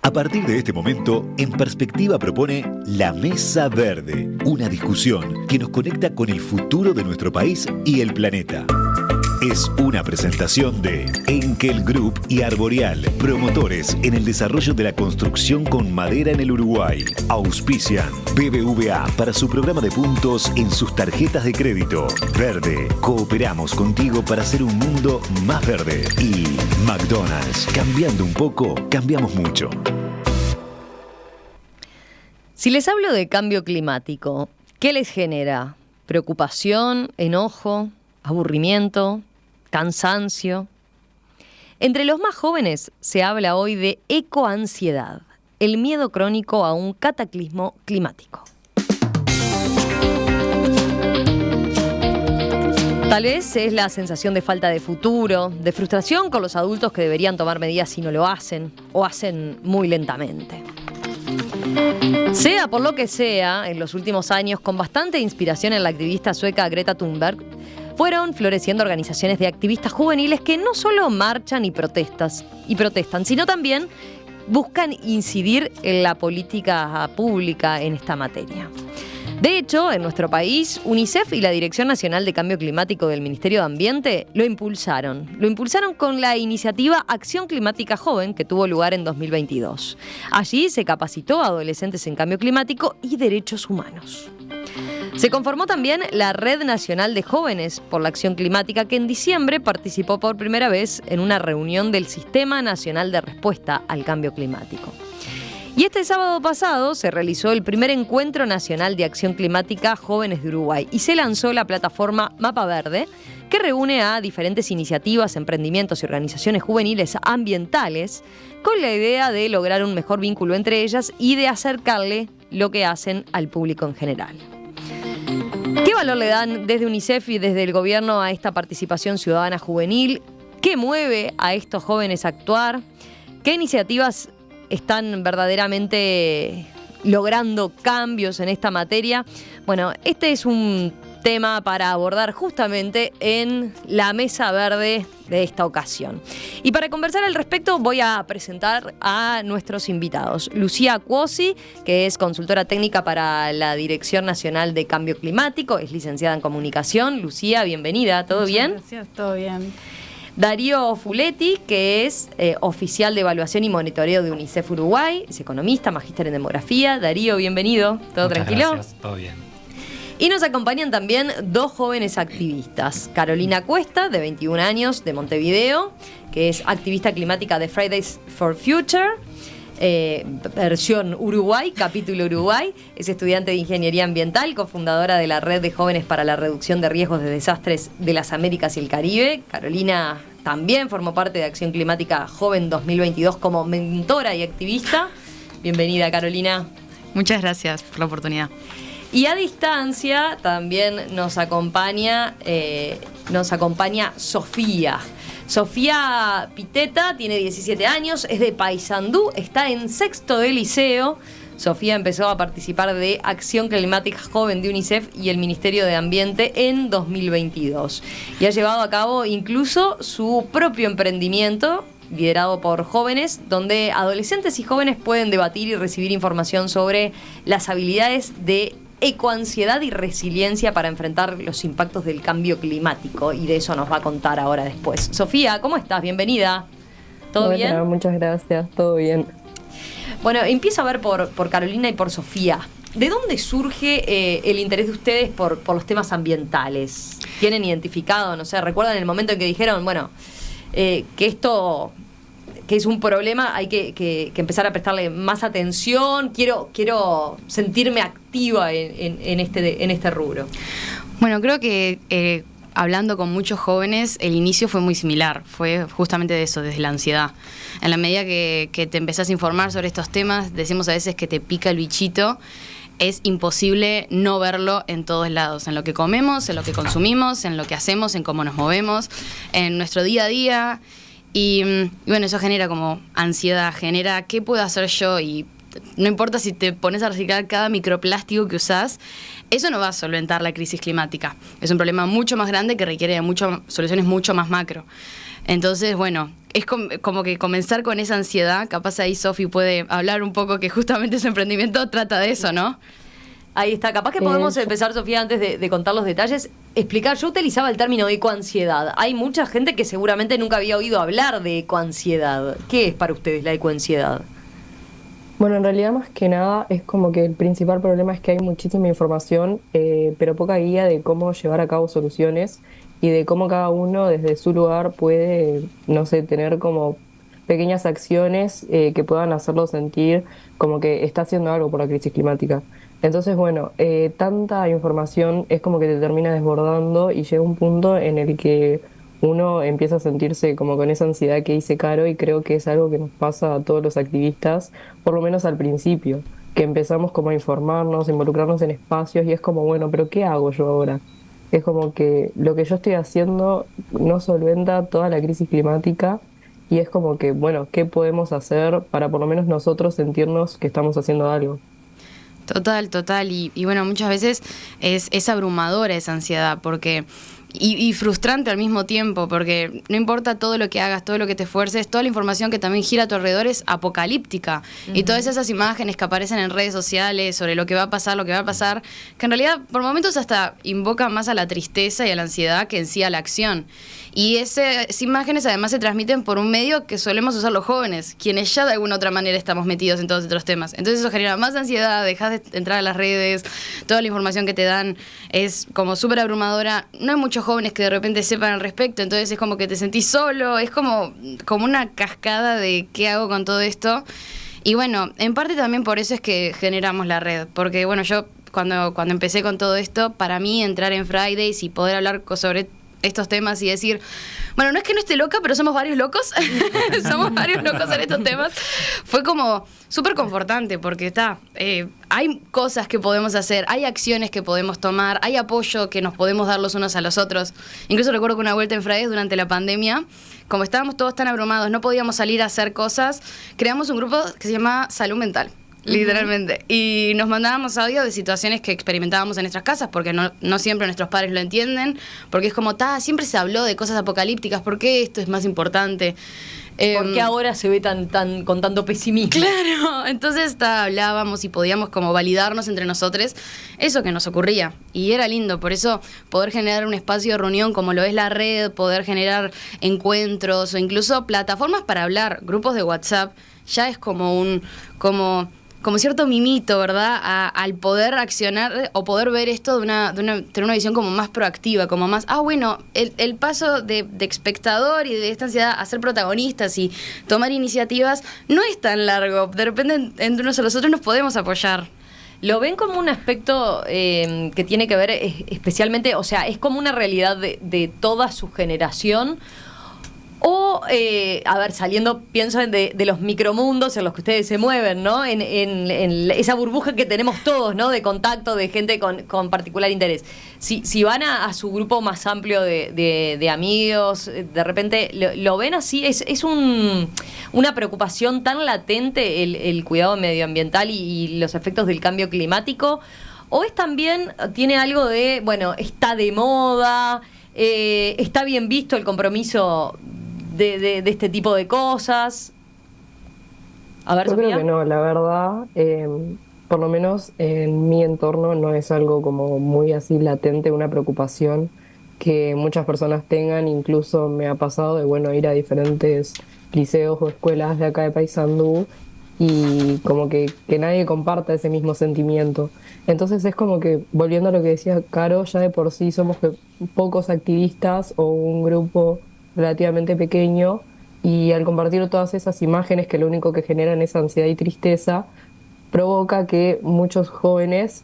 A partir de este momento, En Perspectiva propone La Mesa Verde, una discusión que nos conecta con el futuro de nuestro país y el planeta. Es una presentación de Enkel Group y Arboreal, promotores en el desarrollo de la construcción con madera en el Uruguay. Auspician BBVA para su programa de puntos en sus tarjetas de crédito. Verde, cooperamos contigo para hacer un mundo más verde. Y McDonald's, cambiando un poco, cambiamos mucho. Si les hablo de cambio climático, ¿qué les genera? ¿Preocupación, enojo, aburrimiento, cansancio? Entre los más jóvenes se habla hoy de ecoansiedad, el miedo crónico a un cataclismo climático. Tal vez es la sensación de falta de futuro, de frustración con los adultos que deberían tomar medidas y no lo hacen, o hacen muy lentamente. Sea por lo que sea, en los últimos años, con bastante inspiración en la activista sueca Greta Thunberg, fueron floreciendo organizaciones de activistas juveniles que no solo marchan y protestan, sino también buscan incidir en la política pública en esta materia. De hecho, en nuestro país, UNICEF y la Dirección Nacional de Cambio Climático del Ministerio de Ambiente lo impulsaron. Lo impulsaron con la iniciativa Acción Climática Joven, que tuvo lugar en 2022. Allí se capacitó a adolescentes en cambio climático y derechos humanos. Se conformó también la Red Nacional de Jóvenes por la Acción Climática, que en diciembre participó por primera vez en una reunión del Sistema Nacional de Respuesta al Cambio Climático. Y este sábado pasado se realizó el primer Encuentro Nacional de Acción Climática Jóvenes de Uruguay y se lanzó la plataforma Mapa Verde, que reúne a diferentes iniciativas, emprendimientos y organizaciones juveniles ambientales con la idea de lograr un mejor vínculo entre ellas y de acercarle lo que hacen al público en general. ¿Qué valor le dan desde UNICEF y desde el gobierno a esta participación ciudadana juvenil? ¿Qué mueve a estos jóvenes a actuar? ¿Qué iniciativas están verdaderamente logrando cambios en esta materia? Bueno, este es un tema para abordar justamente en la Mesa Verde de esta ocasión. Y para conversar al respecto voy a presentar a nuestros invitados. Lucía Cuosi, que es consultora técnica para la Dirección Nacional de Cambio Climático, es licenciada en Comunicación. Lucía, bienvenida, ¿todo bien? Gracias, todo bien. Darío Fuletti, que es oficial de evaluación y monitoreo de UNICEF Uruguay, es economista, magíster en demografía. Darío, bienvenido. ¿Todo Muchas tranquilo? Gracias, todo bien. Y nos acompañan también dos jóvenes activistas. Carolina Cuesta, de 21 años, de Montevideo, que es activista climática de Fridays for Future, versión Uruguay, capítulo Uruguay. Es estudiante de Ingeniería Ambiental, cofundadora de la Red de Jóvenes para la Reducción de Riesgos de Desastres de las Américas y el Caribe. Carolina también formó parte de Acción Climática Joven 2022 como mentora y activista. Bienvenida, Carolina. Muchas gracias por la oportunidad. Y a distancia también nos acompaña Sofía. Sofía Piteta tiene 17 años, es de Paysandú, está en sexto de liceo. Sofía empezó a participar de Acción Climática Joven de UNICEF y el Ministerio de Ambiente en 2022. Y ha llevado a cabo incluso su propio emprendimiento, liderado por jóvenes, donde adolescentes y jóvenes pueden debatir y recibir información sobre las habilidades de ecoansiedad y resiliencia para enfrentar los impactos del cambio climático, y de eso nos va a contar ahora después. Sofía, ¿cómo estás? Bienvenida. ¿Todo Hola, bien? Muchas gracias, todo bien. Bueno, empiezo a ver por Carolina y por Sofía. ¿De dónde surge el interés de ustedes por los temas ambientales? ¿Tienen identificado, no sé, recuerdan el momento en que dijeron, bueno, que esto, que es un problema, hay que empezar a prestarle más atención, quiero sentirme activa en este rubro? Bueno, creo que hablando con muchos jóvenes, el inicio fue muy similar, fue justamente de eso, desde la ansiedad. En la medida que te empezás a informar sobre estos temas, decimos a veces que te pica el bichito, es imposible no verlo en todos lados, en lo que comemos, en lo que consumimos, en lo que hacemos, en cómo nos movemos, en nuestro día a día. Y bueno, eso genera como ansiedad, genera ¿qué puedo hacer yo? Y no importa si te pones a reciclar cada microplástico que usás, eso no va a solventar la crisis climática. Es un problema mucho más grande que requiere de soluciones mucho más macro. Entonces, bueno, es como que comenzar con esa ansiedad. Capaz ahí Sofi puede hablar un poco, que justamente su emprendimiento trata de eso, ¿no? Ahí está, capaz que podemos empezar, Sofía, antes de contar los detalles, explicar. Yo utilizaba el término ecoansiedad. Hay mucha gente que seguramente nunca había oído hablar de ecoansiedad. ¿Qué es para ustedes la ecoansiedad? Bueno, en realidad más que nada es como que el principal problema es que hay muchísima información, pero poca guía de cómo llevar a cabo soluciones y de cómo cada uno desde su lugar puede, no sé, tener como pequeñas acciones que puedan hacerlo sentir como que está haciendo algo por la crisis climática. Entonces, bueno, tanta información es como que te termina desbordando y llega un punto en el que uno empieza a sentirse como con esa ansiedad que dice Caro, y creo que es algo que nos pasa a todos los activistas, por lo menos al principio, que empezamos como a informarnos, a involucrarnos en espacios y es como, bueno, pero ¿qué hago yo ahora? Es como que lo que yo estoy haciendo no solventa toda la crisis climática y es como que, bueno, ¿qué podemos hacer para por lo menos nosotros sentirnos que estamos haciendo algo? Total. Y bueno, muchas veces es abrumadora esa ansiedad, porque y frustrante al mismo tiempo, porque no importa todo lo que hagas, todo lo que te esfuerces, toda la información que también gira a tu alrededor es apocalíptica. Y todas esas imágenes que aparecen en redes sociales sobre lo que va a pasar, que en realidad por momentos hasta invocan más a la tristeza y a la ansiedad que en sí a la acción. Y esas imágenes además se transmiten por un medio que solemos usar los jóvenes, quienes ya de alguna otra manera estamos metidos en todos estos temas. Entonces eso genera más ansiedad, dejas de entrar a las redes, toda la información que te dan es como súper abrumadora. No hay muchos jóvenes que de repente sepan al respecto, entonces es como que te sentís solo, es como una cascada de qué hago con todo esto. Y bueno, en parte también por eso es que generamos la red, porque bueno, yo cuando empecé con todo esto, para mí entrar en Fridays y poder hablar sobre estos temas y decir, bueno, no es que no esté loca, pero somos varios locos, somos varios locos en estos temas, fue como súper confortante, porque hay cosas que podemos hacer, hay acciones que podemos tomar, hay apoyo que nos podemos dar los unos a los otros. Incluso recuerdo que una vuelta en Fridays durante la pandemia, como estábamos todos tan abrumados, no podíamos salir a hacer cosas, creamos un grupo que se llama Salud Mental. Literalmente. Y nos mandábamos audio de situaciones que experimentábamos en nuestras casas, porque no siempre nuestros padres lo entienden, porque es como, siempre se habló de cosas apocalípticas, ¿por qué esto es más importante? ¿Por qué ahora se ve tan con tanto pesimismo? Claro, entonces hablábamos y podíamos como validarnos entre nosotros eso que nos ocurría. Y era lindo, por eso poder generar un espacio de reunión como lo es la red, poder generar encuentros o incluso plataformas para hablar, grupos de WhatsApp, ya es como cierto mimito, ¿verdad? Al poder accionar o poder ver esto tener una visión como más proactiva, como más, bueno, el paso de espectador y de esta ansiedad a ser protagonistas y tomar iniciativas no es tan largo. De repente entre unos a los otros nos podemos apoyar. ¿Lo ven como un aspecto que tiene que ver especialmente, o sea, es como una realidad de toda su generación? O, saliendo, pienso de los micromundos en los que ustedes se mueven, ¿no? En esa burbuja que tenemos todos, ¿no? De contacto, de gente con particular interés. Si van a su grupo más amplio de amigos, de repente, ¿lo ven así? ¿Es una preocupación tan latente el cuidado medioambiental y los efectos del cambio climático? ¿O es también, tiene algo de, bueno, está de moda, está bien visto el compromiso de este tipo de cosas? A ver, Yo Sofía. creo que no, la verdad, por lo menos en mi entorno no es algo como muy así latente, una preocupación que muchas personas tengan. Incluso me ha pasado de, bueno, ir a diferentes liceos o escuelas de acá de Paysandú y como que nadie comparta ese mismo sentimiento. Entonces es como que, volviendo a lo que decía Caro, ya de por sí somos pocos activistas o un grupo relativamente pequeño, y al compartir todas esas imágenes que lo único que generan es ansiedad y tristeza, provoca que muchos jóvenes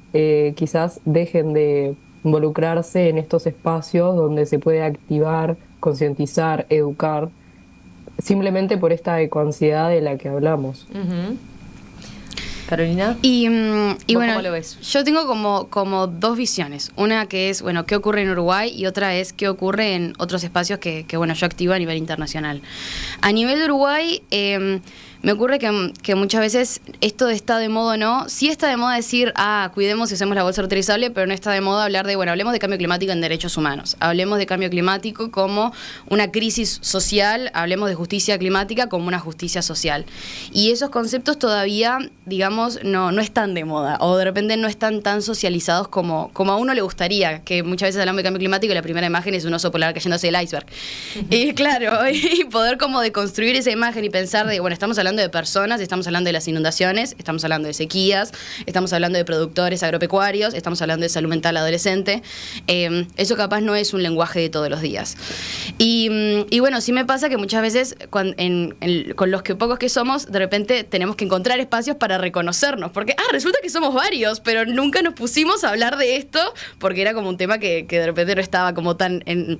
quizás dejen de involucrarse en estos espacios donde se puede activar, concientizar, educar, simplemente por esta ecoansiedad de la que hablamos. Uh-huh. Carolina. Y bueno, ¿cómo lo ves? Yo tengo como dos visiones. Una que es, bueno, qué ocurre en Uruguay, y otra es qué ocurre en otros espacios que bueno, yo activo a nivel internacional. A nivel de Uruguay, Me ocurre que muchas veces esto de está de moda o no, sí está de moda decir, cuidemos y usemos la bolsa reutilizable, pero no está de moda hablar de, bueno, hablemos de cambio climático en derechos humanos, hablemos de cambio climático como una crisis social, hablemos de justicia climática como una justicia social. Y esos conceptos todavía, digamos, no están de moda, o de repente no están tan socializados como a uno le gustaría, que muchas veces hablamos de cambio climático y la primera imagen es un oso polar cayéndose del iceberg. Y claro, y poder como deconstruir esa imagen y pensar de, bueno, estamos hablando de personas, estamos hablando de las inundaciones, estamos hablando de sequías, estamos hablando de productores agropecuarios, estamos hablando de salud mental adolescente. Eso capaz no es un lenguaje de todos los días. Y bueno, sí me pasa que muchas veces con los que pocos que somos, de repente tenemos que encontrar espacios para reconocernos, porque resulta que somos varios, pero nunca nos pusimos a hablar de esto porque era como un tema que de repente no estaba como tan en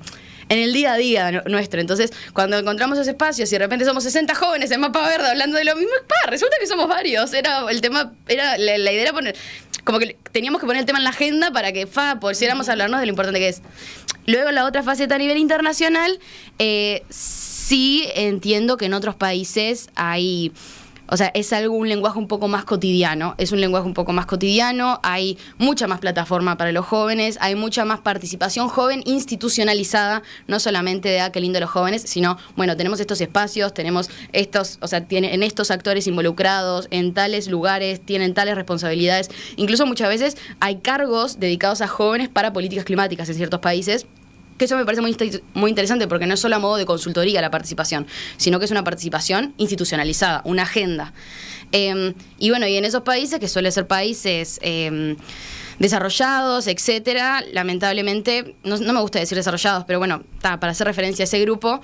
el día a día nuestro. Entonces, cuando encontramos esos espacios y de repente somos 60 jóvenes en Mapa Verde hablando de lo mismo, resulta que somos varios. La idea era poner, como que teníamos que poner el tema en la agenda para que pudiéramos hablarnos de lo importante que es. Luego, la otra faceta a nivel internacional, sí entiendo que en otros países hay... O sea, es un lenguaje un poco más cotidiano, hay mucha más plataforma para los jóvenes, hay mucha más participación joven institucionalizada, no solamente de qué lindo los jóvenes, sino, bueno, tenemos estos espacios, tenemos tienen estos actores involucrados en tales lugares, tienen tales responsabilidades, incluso muchas veces hay cargos dedicados a jóvenes para políticas climáticas en ciertos países. Que eso me parece muy interesante porque no es solo a modo de consultoría la participación, sino que es una participación institucionalizada, una agenda. Y bueno, y en esos países, que suelen ser países desarrollados, etcétera, lamentablemente, no me gusta decir desarrollados, pero bueno, para hacer referencia a ese grupo,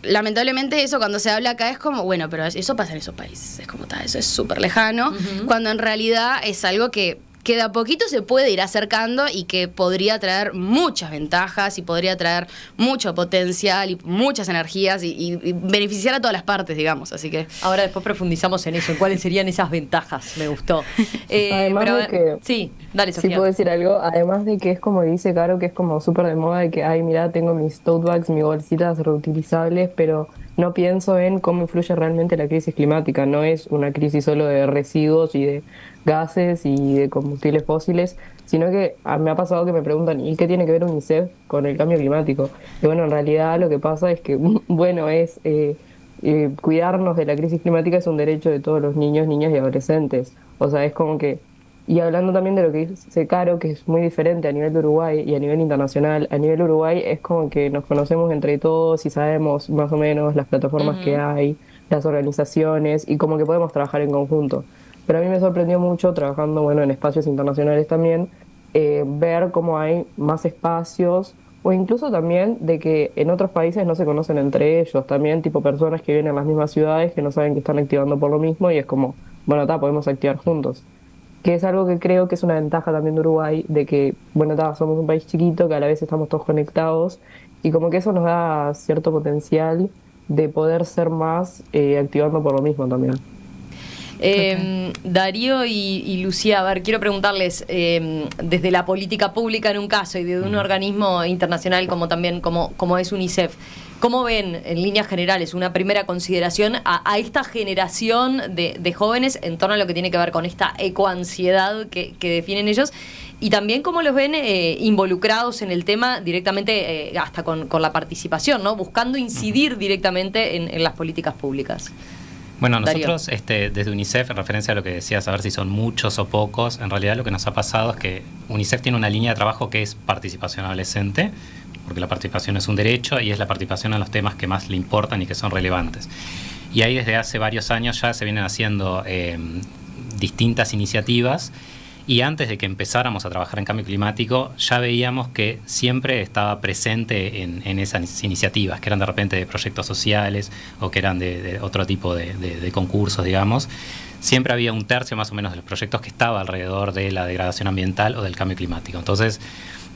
lamentablemente eso cuando se habla acá es como, bueno, pero eso pasa en esos países, es como, eso es súper lejano, cuando en realidad es algo que de a poquito se puede ir acercando y que podría traer muchas ventajas y podría traer mucho potencial y muchas energías y beneficiar a todas las partes, digamos. Así que ahora después profundizamos en eso, en cuáles serían esas ventajas. Me gustó. Además de que... Sí, dale, Sofía. Si puedo decir algo, además de que es como dice Caro, que es como súper de moda de que, mira, tengo mis tote bags, mis bolsitas reutilizables, pero no pienso en cómo influye realmente la crisis climática. No es una crisis solo de residuos y de gases y de combustibles fósiles, sino que me ha pasado que me preguntan, ¿y qué tiene que ver UNICEF con el cambio climático? Y bueno, en realidad lo que pasa es que, bueno, es cuidarnos de la crisis climática es un derecho de todos los niños, niñas y adolescentes. O sea, es como que, y hablando también de lo que dice Caro, que es muy diferente a nivel de Uruguay y a nivel internacional, a nivel Uruguay es como que nos conocemos entre todos y sabemos más o menos las plataformas que hay, las organizaciones, y como que podemos trabajar en conjunto. Pero a mí me sorprendió mucho, trabajando bueno en espacios internacionales también, ver cómo hay más espacios, o incluso también de que en otros países no se conocen entre ellos, también tipo personas que viven en las mismas ciudades que no saben que están activando por lo mismo, y es como, bueno, podemos activar juntos. Que es algo que creo que es una ventaja también de Uruguay, de que, bueno, somos un país chiquito, que a la vez estamos todos conectados, y como que eso nos da cierto potencial de poder ser más activando por lo mismo también. Darío y Lucía, a ver, quiero preguntarles, desde la política pública en un caso y de un organismo internacional como es UNICEF, ¿cómo ven en líneas generales una primera consideración a esta generación de jóvenes en torno a lo que tiene que ver con esta ecoansiedad que definen ellos? Y también cómo los ven involucrados en el tema directamente, hasta con la participación, ¿no? Buscando incidir directamente en las políticas públicas. Bueno, nosotros desde UNICEF, en referencia a lo que decías, a ver si son muchos o pocos, en realidad lo que nos ha pasado es que UNICEF tiene una línea de trabajo que es participación adolescente, porque la participación es un derecho y es la participación en los temas que más le importan y que son relevantes. Y ahí desde hace varios años ya se vienen haciendo distintas iniciativas, y antes de que empezáramos a trabajar en cambio climático ya veíamos que siempre estaba presente en esas iniciativas, que eran de repente de proyectos sociales o que eran de otro tipo de concursos, digamos. Siempre había un tercio más o menos de los proyectos que estaba alrededor de la degradación ambiental o del cambio climático. Entonces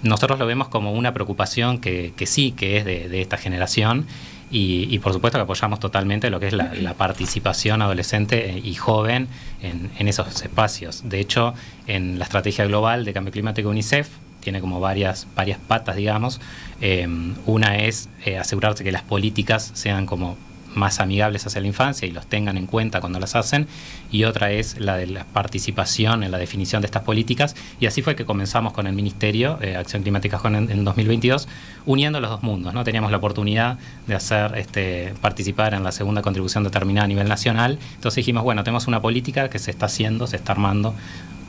nosotros lo vemos como una preocupación que sí, que es de esta generación, y por supuesto que apoyamos totalmente lo que es la participación adolescente y joven en esos espacios. De hecho, en la estrategia global de cambio climático UNICEF tiene como varias patas, digamos. Una es asegurarse que las políticas sean como más amigables hacia la infancia y los tengan en cuenta cuando las hacen, y otra es la de la participación en la definición de estas políticas, y así fue que comenzamos con el Ministerio Acción Climática Joven en 2022, uniendo los dos mundos, ¿no? Teníamos la oportunidad de hacer participar en la segunda contribución determinada a nivel nacional, entonces dijimos, bueno, tenemos una política que se está haciendo, se está armando,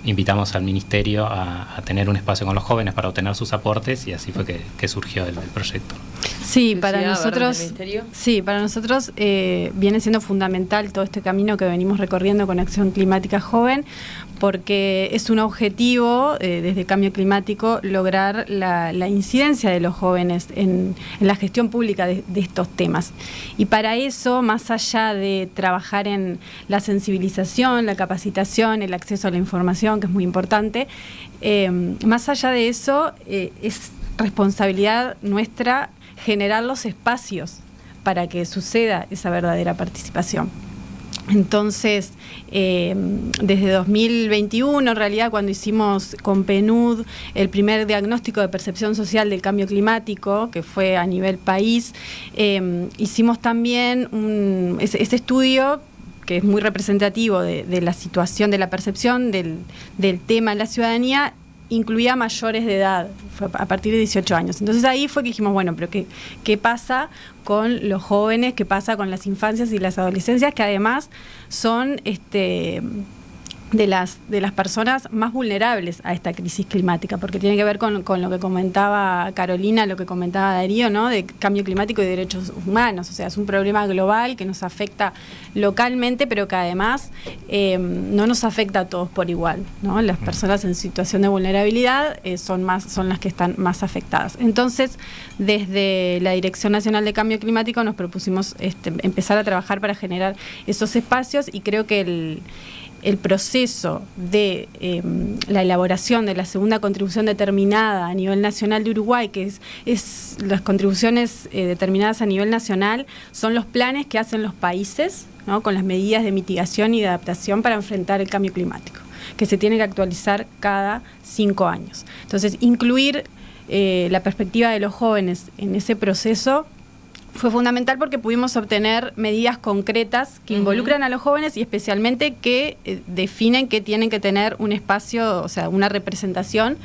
invitamos al Ministerio a tener un espacio con los jóvenes para obtener sus aportes, y así fue que surgió el proyecto. Sí, para nosotros viene siendo fundamental todo este camino que venimos recorriendo con Acción Climática Joven, porque es un objetivo desde Cambio Climático lograr la incidencia de los jóvenes en la gestión pública de estos temas. Y para eso, más allá de trabajar en la sensibilización, la capacitación, el acceso a la información, que es muy importante, más allá de eso, es responsabilidad nuestra generar los espacios para que suceda esa verdadera participación. Entonces, desde 2021, en realidad, cuando hicimos con PNUD el primer diagnóstico de percepción social del cambio climático, que fue a nivel país, hicimos también ese estudio que es muy representativo de la situación, de la percepción del tema en la ciudadanía, incluía mayores de edad, fue a partir de 18 años. Entonces ahí fue que dijimos, bueno, pero ¿qué pasa con los jóvenes? ¿Qué pasa con las infancias y las adolescencias? Que además son de las personas más vulnerables a esta crisis climática, porque tiene que ver con lo que comentaba Carolina, lo que comentaba Darío, ¿no? De cambio climático y derechos humanos. O sea, es un problema global que nos afecta localmente, pero que además no nos afecta a todos por igual, ¿no? Las personas en situación de vulnerabilidad son las que están más afectadas. Entonces, desde la Dirección Nacional de Cambio Climático nos propusimos empezar a trabajar para generar esos espacios, y creo que el proceso de la elaboración de la segunda contribución determinada a nivel nacional de Uruguay, que es las contribuciones determinadas a nivel nacional, son los planes que hacen los países, ¿no? Con las medidas de mitigación y de adaptación para enfrentar el cambio climático, que se tiene que actualizar cada 5 años. Entonces, incluir la perspectiva de los jóvenes en ese proceso fue fundamental, porque pudimos obtener medidas concretas que involucran a los jóvenes, y especialmente que definen que tienen que tener un espacio, o sea, una representación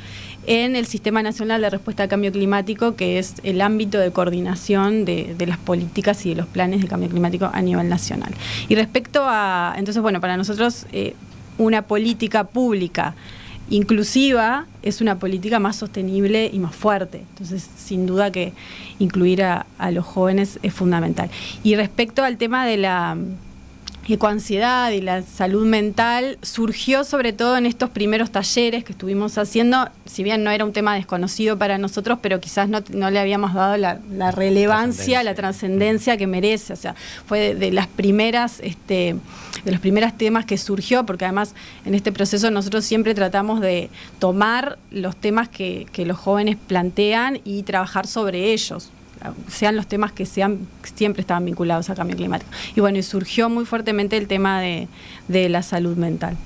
en el Sistema Nacional de Respuesta al Cambio Climático, que es el ámbito de coordinación de las políticas y de los planes de cambio climático a nivel nacional. Y respecto a, entonces, bueno, para nosotros una política pública inclusiva es una política más sostenible y más fuerte. Entonces, sin duda que incluir a los jóvenes es fundamental. Y respecto al tema de la ecoansiedad y la salud mental, surgió sobre todo en estos primeros talleres que estuvimos haciendo, si bien no era un tema desconocido para nosotros, pero quizás no le habíamos dado la relevancia, la trascendencia que merece. O sea, fue de las primeras, de los primeros temas que surgió, porque además en este proceso nosotros siempre tratamos de tomar los temas que los jóvenes plantean y trabajar sobre ellos, sean los temas que siempre estaban vinculados al cambio climático. Y bueno, y surgió muy fuertemente el tema de la salud mental.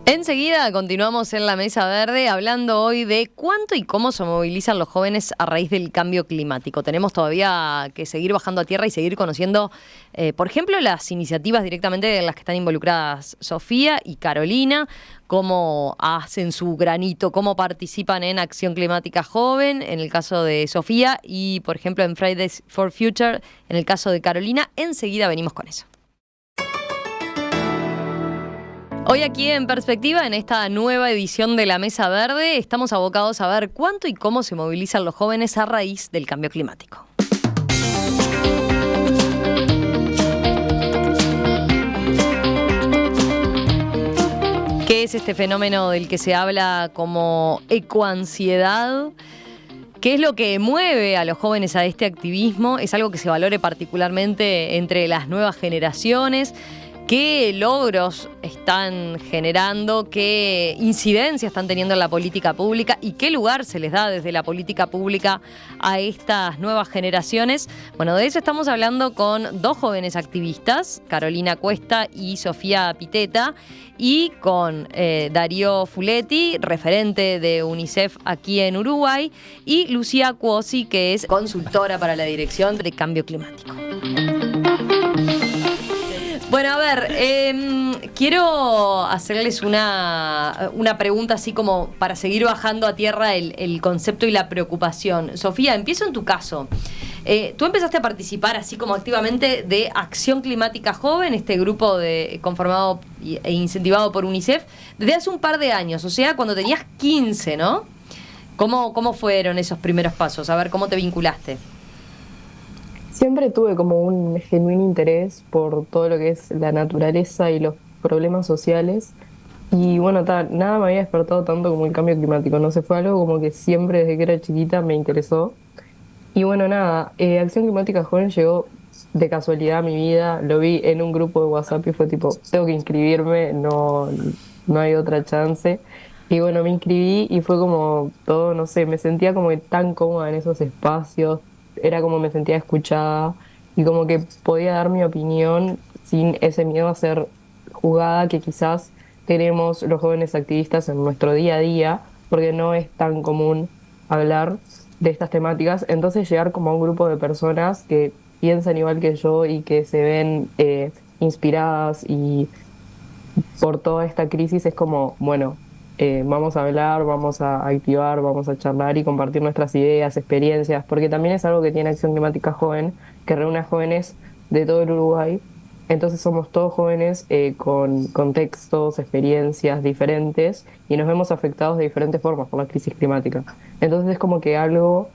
Enseguida continuamos en la Mesa Verde hablando hoy de cuánto y cómo se movilizan los jóvenes a raíz del cambio climático. Tenemos todavía que seguir bajando a tierra y seguir conociendo, por ejemplo, las iniciativas directamente en las que están involucradas Sofía y Carolina, cómo hacen su granito, cómo participan en Acción Climática Joven, en el caso de Sofía, y, por ejemplo, en Fridays for Future, en el caso de Carolina. Enseguida venimos con eso. Hoy aquí en Perspectiva, en esta nueva edición de la Mesa Verde, estamos abocados a ver cuánto y cómo se movilizan los jóvenes a raíz del cambio climático. ¿Qué es este fenómeno del que se habla como ecoansiedad? ¿Qué es lo que mueve a los jóvenes a este activismo? ¿Es algo que se valore particularmente entre las nuevas generaciones? qué logros están generando, qué incidencia están teniendo en la política pública y qué lugar se les da desde la política pública a estas nuevas generaciones. Bueno, de eso estamos hablando con dos jóvenes activistas, Carolina Cuesta y Sofía Piteta, y con Darío Fuletti, referente de UNICEF aquí en Uruguay, y Lucía Cuosi, que es consultora para la Dirección de Cambio Climático. Bueno, a ver, quiero hacerles una pregunta así como para seguir bajando a tierra el concepto y la preocupación. Sofía, empiezo en tu caso. Tú empezaste a participar así como activamente de Acción Climática Joven, este grupo conformado e incentivado por UNICEF, desde hace un par de años, o sea, cuando tenías 15, ¿no? ¿Cómo fueron esos primeros pasos? A ver, ¿cómo te vinculaste? Siempre tuve como un genuino interés por todo lo que es la naturaleza y los problemas sociales. Y bueno, nada me había despertado tanto como el cambio climático. No sé, fue algo como que siempre desde que era chiquita me interesó. Y bueno, nada, Acción Climática Joven llegó de casualidad a mi vida. Lo vi en un grupo de WhatsApp y fue tipo, tengo que inscribirme, no hay otra chance. Y bueno, me inscribí y fue como todo, no sé, me sentía como que tan cómoda en esos espacios. Era como me sentía escuchada y como que podía dar mi opinión sin ese miedo a ser juzgada que quizás tenemos los jóvenes activistas en nuestro día a día, porque no es tan común hablar de estas temáticas. Entonces llegar como a un grupo de personas que piensan igual que yo y que se ven inspiradas y por toda esta crisis es como, bueno, vamos a hablar, vamos a activar, vamos a charlar y compartir nuestras ideas, experiencias, porque también es algo que tiene Acción Climática Joven, que reúne a jóvenes de todo el Uruguay. Entonces somos todos jóvenes con contextos, experiencias diferentes y nos vemos afectados de diferentes formas por la crisis climática. Entonces es como que algo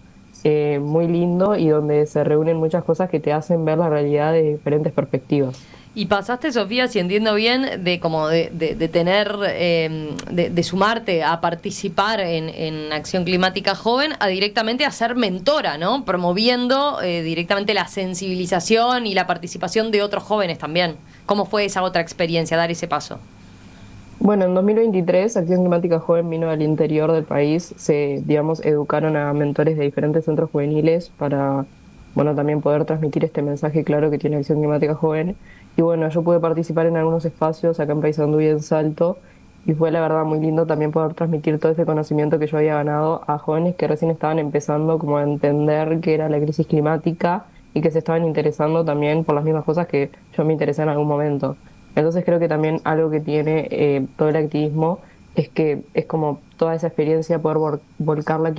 muy lindo y donde se reúnen muchas cosas que te hacen ver la realidad de diferentes perspectivas. Y pasaste, Sofía, si entiendo bien, de tener, de sumarte a participar en Acción Climática Joven a directamente a ser mentora, ¿no? Promoviendo directamente la sensibilización y la participación de otros jóvenes también. ¿Cómo fue esa otra experiencia, dar ese paso? Bueno, en 2023 Acción Climática Joven vino al interior del país. Digamos, educaron a mentores de diferentes centros juveniles para, bueno, también poder transmitir este mensaje claro que tiene Acción Climática Joven. Y bueno, yo pude participar en algunos espacios acá en Paysandú y en Salto, y fue la verdad muy lindo también poder transmitir todo ese conocimiento que yo había ganado a jóvenes que recién estaban empezando como a entender qué era la crisis climática y que se estaban interesando también por las mismas cosas que yo me interesé en algún momento. Entonces creo que también algo que tiene todo el activismo es que es como toda esa experiencia poder volcarla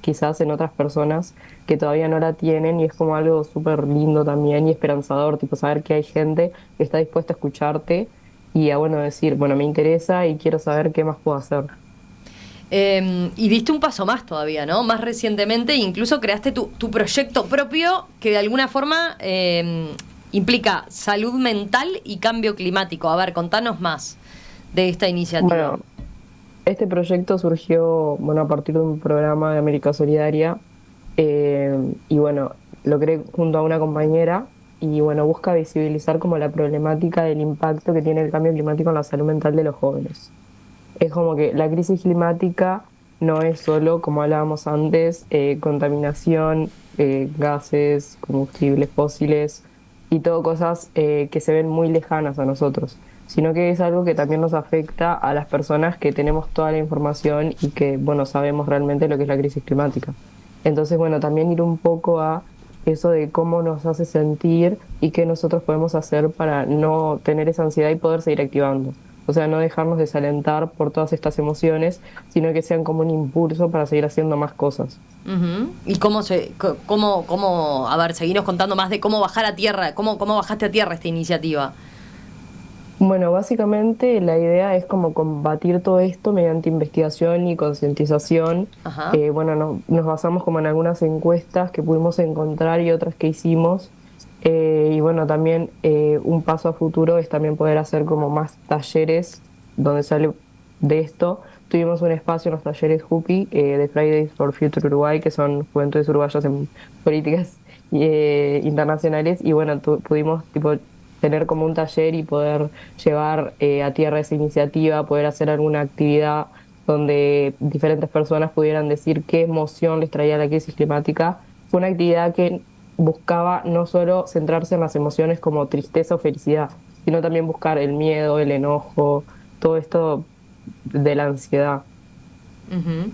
quizás en otras personas que todavía no la tienen, y es como algo súper lindo también y esperanzador, tipo saber que hay gente que está dispuesta a escucharte y a bueno decir, bueno, me interesa y quiero saber qué más puedo hacer. Y diste un paso más todavía, ¿no? Más recientemente incluso creaste tu proyecto propio que de alguna forma implica salud mental y cambio climático. A ver, contanos más de esta iniciativa. Bueno, este proyecto surgió a partir de un programa de América Solidaria y bueno, lo creé junto a una compañera y bueno, busca visibilizar como la problemática del impacto que tiene el cambio climático en la salud mental de los jóvenes. Es como que la crisis climática no es solo, como hablábamos antes, contaminación, gases, combustibles fósiles y todo cosas que se ven muy lejanas a nosotros, sino que es algo que también nos afecta a las personas que tenemos toda la información y que, bueno, sabemos realmente lo que es la crisis climática. Entonces, bueno, también ir un poco a eso de cómo nos hace sentir y qué nosotros podemos hacer para no tener esa ansiedad y poder seguir activando. O sea, no dejarnos desalentar por todas estas emociones, sino que sean como un impulso para seguir haciendo más cosas. Uh-huh. ¿Y a ver, seguinos contando más de cómo bajar a tierra, cómo bajaste a tierra esta iniciativa? Bueno, básicamente la idea es como combatir todo esto mediante investigación y concientización. Nos basamos como en algunas encuestas que pudimos encontrar y otras que hicimos. Y bueno, también un paso a futuro es también poder hacer como más talleres donde sale de esto. Tuvimos un espacio en los talleres JUPI de Fridays for Future Uruguay, que son juventudes uruguayas en políticas internacionales, y bueno, pudimos tener como un taller y poder llevar a tierra esa iniciativa, poder hacer alguna actividad donde diferentes personas pudieran decir qué emoción les traía la crisis climática. Fue una actividad que buscaba no solo centrarse en las emociones como tristeza o felicidad, sino también buscar el miedo, el enojo, todo esto de la ansiedad. Uh-huh.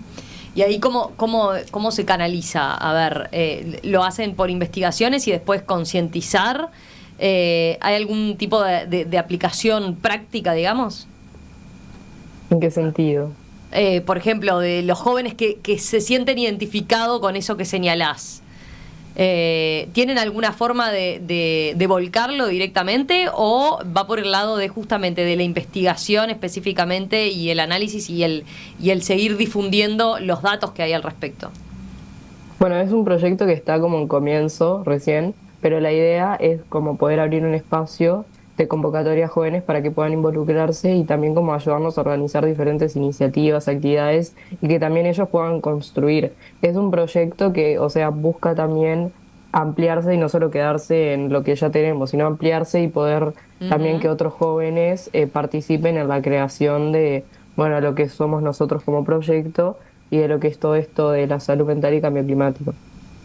¿Y ahí cómo se canaliza? A ver, ¿lo hacen por investigaciones y después concientizar? ¿Hay algún tipo de aplicación práctica, digamos? ¿En qué sentido? Por ejemplo, de los jóvenes que se sienten identificados con eso que señalás. ¿Tienen alguna forma de volcarlo directamente o va por el lado de justamente de la investigación específicamente y el análisis y el seguir difundiendo los datos que hay al respecto? Bueno, es un proyecto que está como en comienzo recién, pero la idea es como poder abrir un espacio de convocatoria a jóvenes para que puedan involucrarse y también como ayudarnos a organizar diferentes iniciativas, actividades y que también ellos puedan construir. Es un proyecto que, o sea, busca también ampliarse y no solo quedarse en lo que ya tenemos, sino ampliarse y poder también que otros jóvenes participen en la creación de, bueno, lo que somos nosotros como proyecto y de lo que es todo esto de la salud mental y cambio climático.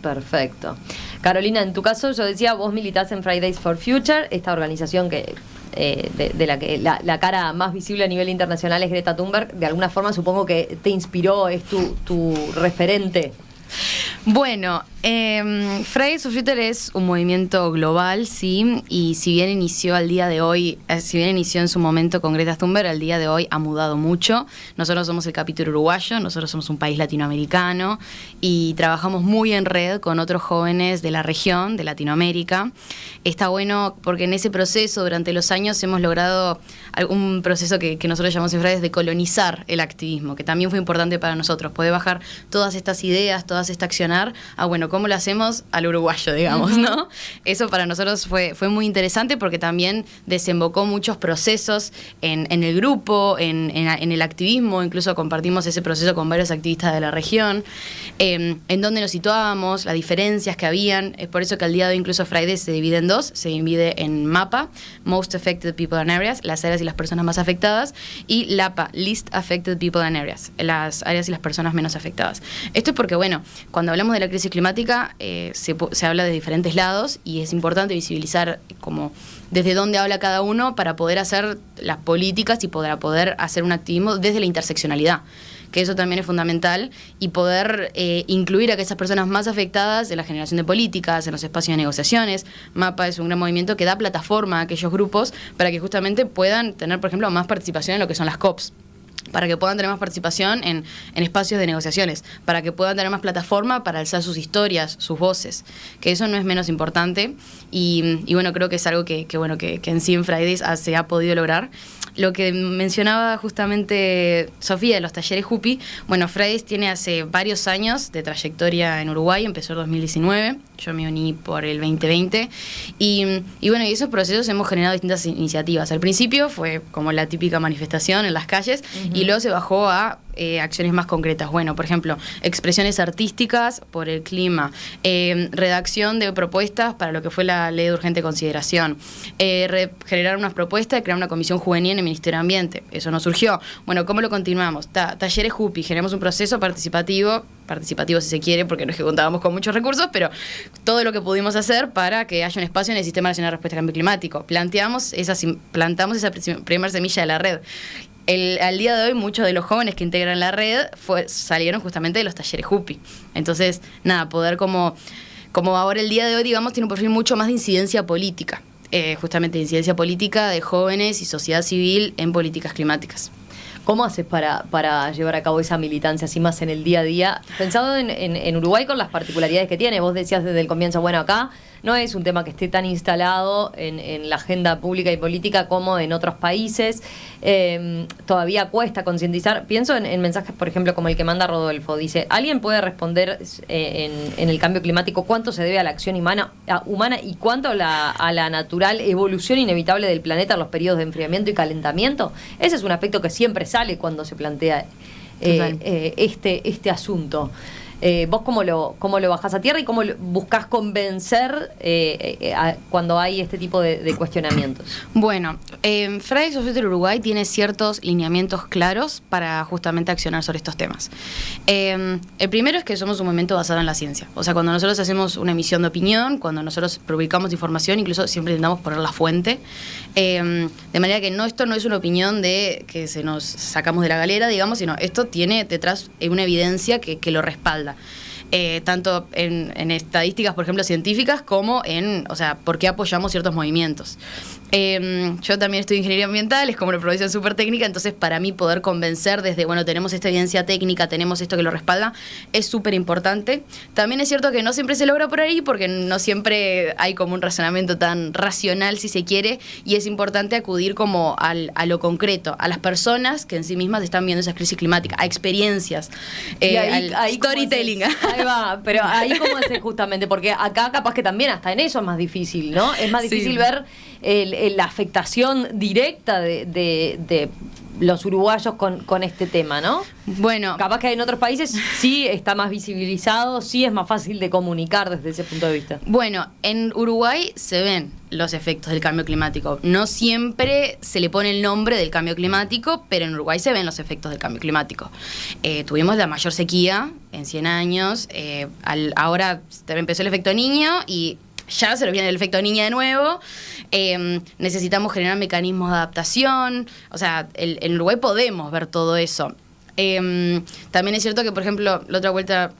Perfecto. Carolina, en tu caso, yo decía, vos militás en Fridays for Future, esta organización que de la que la cara más visible a nivel internacional es Greta Thunberg. De alguna forma supongo que te inspiró, es tu referente. Bueno, Fridays for Future es un movimiento global, sí, y si bien inició al día de hoy, si bien inició en su momento con Greta Thunberg, al día de hoy ha mudado mucho. Nosotros somos el capítulo uruguayo, nosotros somos un país latinoamericano y trabajamos muy en red con otros jóvenes de la región, de Latinoamérica. Está bueno porque en ese proceso, durante los años, hemos logrado un proceso que nosotros llamamos en Fridays de colonizar el activismo, que también fue importante para nosotros, poder bajar todas estas ideas, todas estas accionar, bueno, ¿cómo lo hacemos al uruguayo, digamos, no? Eso para nosotros fue muy interesante porque también desembocó muchos procesos en el grupo, en el activismo, incluso compartimos ese proceso con varios activistas de la región, en dónde nos situábamos, las diferencias que habían. Es por eso que al día de hoy incluso Fridays se divide en dos, se divide en MAPA, Most Affected People and Areas, las áreas y las personas más afectadas, y LAPA, Least Affected People and Areas, las áreas y las personas menos afectadas. Esto es porque, bueno, cuando hablamos de la crisis climática se habla de diferentes lados y es importante visibilizar como desde dónde habla cada uno para poder hacer las políticas y poder hacer un activismo desde la interseccionalidad, que eso también es fundamental, y poder incluir a esas personas más afectadas en la generación de políticas, en los espacios de negociaciones. MAPA es un gran movimiento que da plataforma a aquellos grupos para que justamente puedan tener, por ejemplo, más participación en lo que son las COPs, para que puedan tener más participación en espacios de negociaciones, para que puedan tener más plataforma para alzar sus historias, sus voces, que eso no es menos importante y bueno, creo que es algo que en sí en Fridays se ha podido lograr. Lo que mencionaba justamente Sofía de los talleres Jupi, bueno, Fridays tiene hace varios años de trayectoria en Uruguay, empezó en 2019, yo me uní por el 2020 y bueno, y esos procesos hemos generado distintas iniciativas. Al principio fue como la típica manifestación en las calles y luego se bajó a acciones más concretas. Bueno, por ejemplo, expresiones artísticas por el clima, redacción de propuestas para lo que fue la ley de urgente consideración, generar unas propuestas de crear una comisión juvenil en el Ministerio de Ambiente. Eso no surgió. Bueno, ¿cómo lo continuamos? Talleres Jupi, generamos un proceso participativo si se quiere, porque no es que contábamos con muchos recursos, pero todo lo que pudimos hacer para que haya un espacio en el Sistema Nacional de Respuesta al Cambio Climático. Plantamos esa primera semilla de la red. Al día de hoy, muchos de los jóvenes que integran la red salieron justamente de los talleres Jupi. Entonces, nada, poder como ahora el día de hoy, digamos, tiene un perfil mucho más de incidencia política. Justamente de incidencia política de jóvenes y sociedad civil en políticas climáticas. ¿Cómo haces para llevar a cabo esa militancia así más en el día a día? Pensado en Uruguay con las particularidades que tiene, vos decías desde el comienzo, bueno, acá no es un tema que esté tan instalado en la agenda pública y política como en otros países. Todavía cuesta concientizar. Pienso en mensajes, por ejemplo, como el que manda Rodolfo. Dice, ¿alguien puede responder en el cambio climático cuánto se debe a la acción humana y cuánto a la natural evolución inevitable del planeta en los periodos de enfriamiento y calentamiento? Ese es un aspecto que siempre sale cuando se plantea este asunto. ¿Vos cómo lo bajás a tierra y cómo buscás convencer cuando hay este tipo de cuestionamientos? Bueno, Fridays for Future Uruguay tiene ciertos lineamientos claros para justamente accionar sobre estos temas. El primero es que somos un movimiento basado en la ciencia. O sea, cuando nosotros hacemos una emisión de opinión, cuando nosotros publicamos información, incluso siempre intentamos poner la fuente. De manera que esto no es una opinión de que se nos sacamos de la galera, digamos, sino esto tiene detrás una evidencia que lo respalda. Tanto en estadísticas, por ejemplo, científicas, como o sea, por qué apoyamos ciertos movimientos. Yo también estudio ingeniería ambiental, es como una profesión súper técnica, entonces para mí poder convencer desde, bueno, tenemos esta evidencia técnica, tenemos esto que lo respalda, es súper importante. También es cierto que no siempre se logra por ahí, porque no siempre hay como un razonamiento tan racional, si se quiere, y es importante acudir como a lo concreto, a las personas que en sí mismas están viendo esa crisis climática, a experiencias, al storytelling. Ahí va, pero ahí cómo es justamente, porque acá capaz que también hasta en eso es más difícil, ¿no? Es más difícil ver la afectación directa de los uruguayos con este tema, ¿no? Bueno, capaz que en otros países sí está más visibilizado, sí es más fácil de comunicar desde ese punto de vista. Bueno, en Uruguay se ven los efectos del cambio climático. No siempre se le pone el nombre del cambio climático, pero en Uruguay se ven los efectos del cambio climático. Tuvimos la mayor sequía en 100 años, ahora empezó el efecto niño y ya se nos viene el efecto niña de nuevo. Necesitamos generar mecanismos de adaptación. O sea, en Uruguay podemos ver todo eso. También es cierto que, por ejemplo, la otra vuelta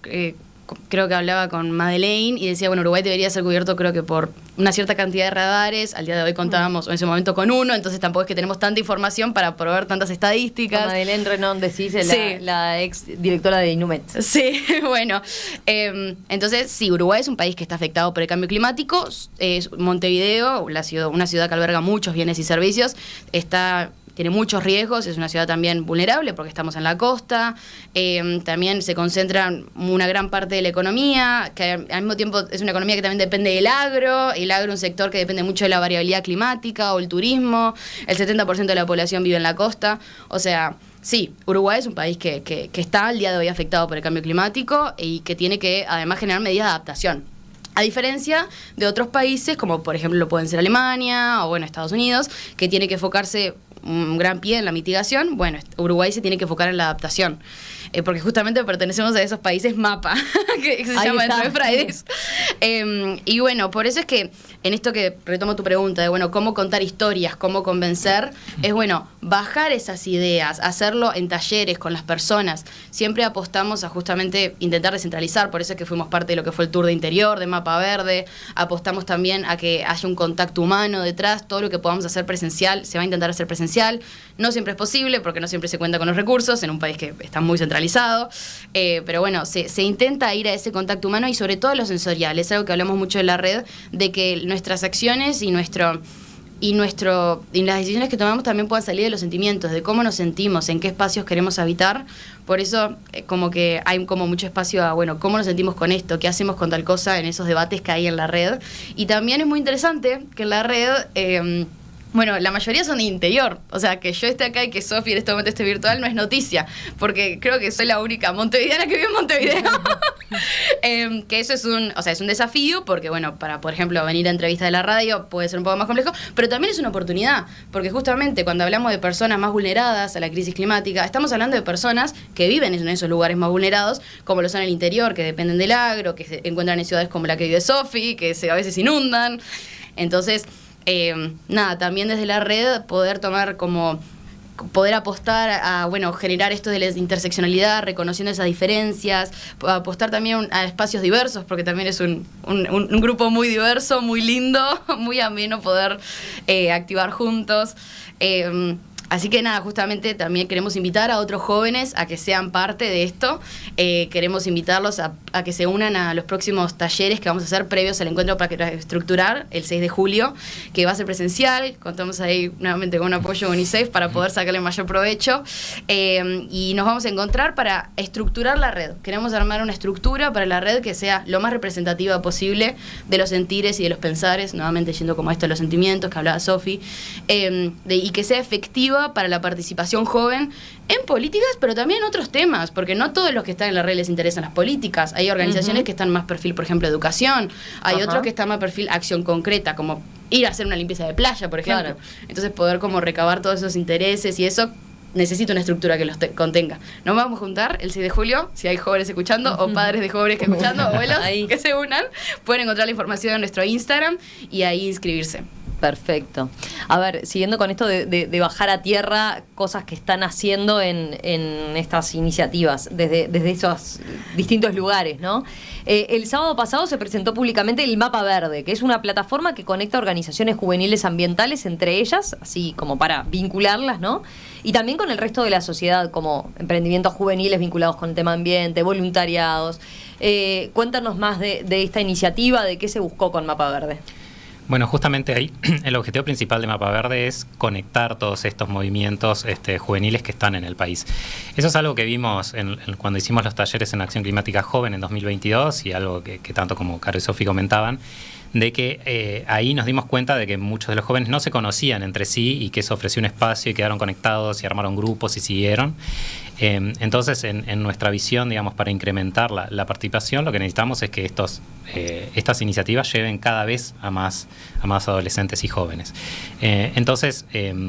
creo que hablaba con Madeleine y decía, bueno, Uruguay debería ser cubierto creo que por una cierta cantidad de radares. Al día de hoy contábamos en ese momento con uno, entonces tampoco es que tenemos tanta información para proveer tantas estadísticas. Con Madeleine Renon, decís, sí. la ex directora de Inumet. Sí, bueno. Entonces, sí, Uruguay es un país que está afectado por el cambio climático. Montevideo, una ciudad que alberga muchos bienes y servicios, tiene muchos riesgos, es una ciudad también vulnerable porque estamos en la costa, también se concentra una gran parte de la economía, que al mismo tiempo es una economía que también depende del agro, un sector que depende mucho de la variabilidad climática o el turismo, el 70% de la población vive en la costa, o sea, sí, Uruguay es un país que está al día de hoy afectado por el cambio climático y que tiene que además generar medidas de adaptación. A diferencia de otros países, como por ejemplo lo pueden ser Alemania o bueno, Estados Unidos, que tiene que enfocarse un gran pie en la mitigación, bueno, Uruguay se tiene que enfocar en la adaptación. Porque justamente pertenecemos a esos países MAPA, que se llama dentro de Fridays. Y bueno, por eso es que en esto que retomo tu pregunta de, bueno, cómo contar historias, cómo convencer, es bueno, bajar esas ideas, hacerlo en talleres con las personas. Siempre apostamos a justamente intentar descentralizar, por eso es que fuimos parte de lo que fue el tour de interior, de Mapa Verde, apostamos también a que haya un contacto humano detrás, todo lo que podamos hacer presencial, se va a intentar hacer presencial. No siempre es posible, porque no siempre se cuenta con los recursos, en un país que está muy centralizado, pero bueno, se intenta ir a ese contacto humano y sobre todo lo sensorial. Es algo que hablamos mucho en la red, de que nuestras acciones y las decisiones que tomamos también puedan salir de los sentimientos, de cómo nos sentimos, en qué espacios queremos habitar. Por eso como que hay como mucho espacio a, bueno, cómo nos sentimos con esto, qué hacemos con tal cosa en esos debates que hay en la red. Y también es muy interesante que en la red bueno, la mayoría son de interior, o sea, que yo esté acá y que Sofi en este momento esté virtual no es noticia, porque creo que soy la única montevideana que vive en Montevideo. Que eso es un desafío, porque bueno, para por ejemplo venir a entrevistas de la radio puede ser un poco más complejo, pero también es una oportunidad, porque justamente cuando hablamos de personas más vulneradas a la crisis climática, estamos hablando de personas que viven en esos lugares más vulnerados, como lo son el interior, que dependen del agro, que se encuentran en ciudades como la que vive Sofi, que a veces inundan. Entonces, también desde la red poder apostar a, bueno, generar esto de la interseccionalidad, reconociendo esas diferencias, apostar también a espacios diversos, porque también es un grupo muy diverso, muy lindo, muy ameno poder activar juntos. Así que nada, justamente también queremos invitar a otros jóvenes a que sean parte de esto. Queremos invitarlos a que se unan a los próximos talleres que vamos a hacer previos al encuentro para estructurar el 6 de julio, que va a ser presencial. Contamos ahí nuevamente con un apoyo de UNICEF para poder sacarle mayor provecho. Y nos vamos a encontrar para estructurar la red. Queremos armar una estructura para la red que sea lo más representativa posible de los sentires y de los pensares, nuevamente yendo como a esto de los sentimientos que hablaba Sofi, y que sea efectiva iniciativa para la participación joven en políticas, pero también en otros temas, porque no todos los que están en la red les interesan las políticas. Hay organizaciones que están más perfil, por ejemplo, educación, hay otros que están más perfil acción concreta, como ir a hacer una limpieza de playa, por ejemplo. Entonces poder como recabar todos esos intereses y eso necesita una estructura que los contenga. Nos vamos a juntar el 6 de julio, si hay jóvenes escuchando o padres de jóvenes que escuchando, abuelos que se unan, pueden encontrar la información en nuestro Instagram y ahí inscribirse. Perfecto. A ver, siguiendo con esto de bajar a tierra cosas que están haciendo en estas iniciativas, desde esos distintos lugares, ¿no? El sábado pasado se presentó públicamente el Mapa Verde, que es una plataforma que conecta organizaciones juveniles ambientales entre ellas, así como para vincularlas, ¿no? Y también con el resto de la sociedad, como emprendimientos juveniles vinculados con el tema ambiente, voluntariados. Cuéntanos más de esta iniciativa, de qué se buscó con Mapa Verde. Bueno, justamente ahí el objetivo principal de Mapa Verde es conectar todos estos movimientos juveniles que están en el país. Eso es algo que vimos cuando hicimos los talleres en Acción Climática Joven en 2022 y algo que tanto como Caro y Sofi comentaban, de que ahí nos dimos cuenta de que muchos de los jóvenes no se conocían entre sí y que eso ofreció un espacio y quedaron conectados y armaron grupos y siguieron. Entonces, en nuestra visión, digamos, para incrementar la participación, lo que necesitamos es que estas iniciativas lleven cada vez a más adolescentes y jóvenes. Entonces,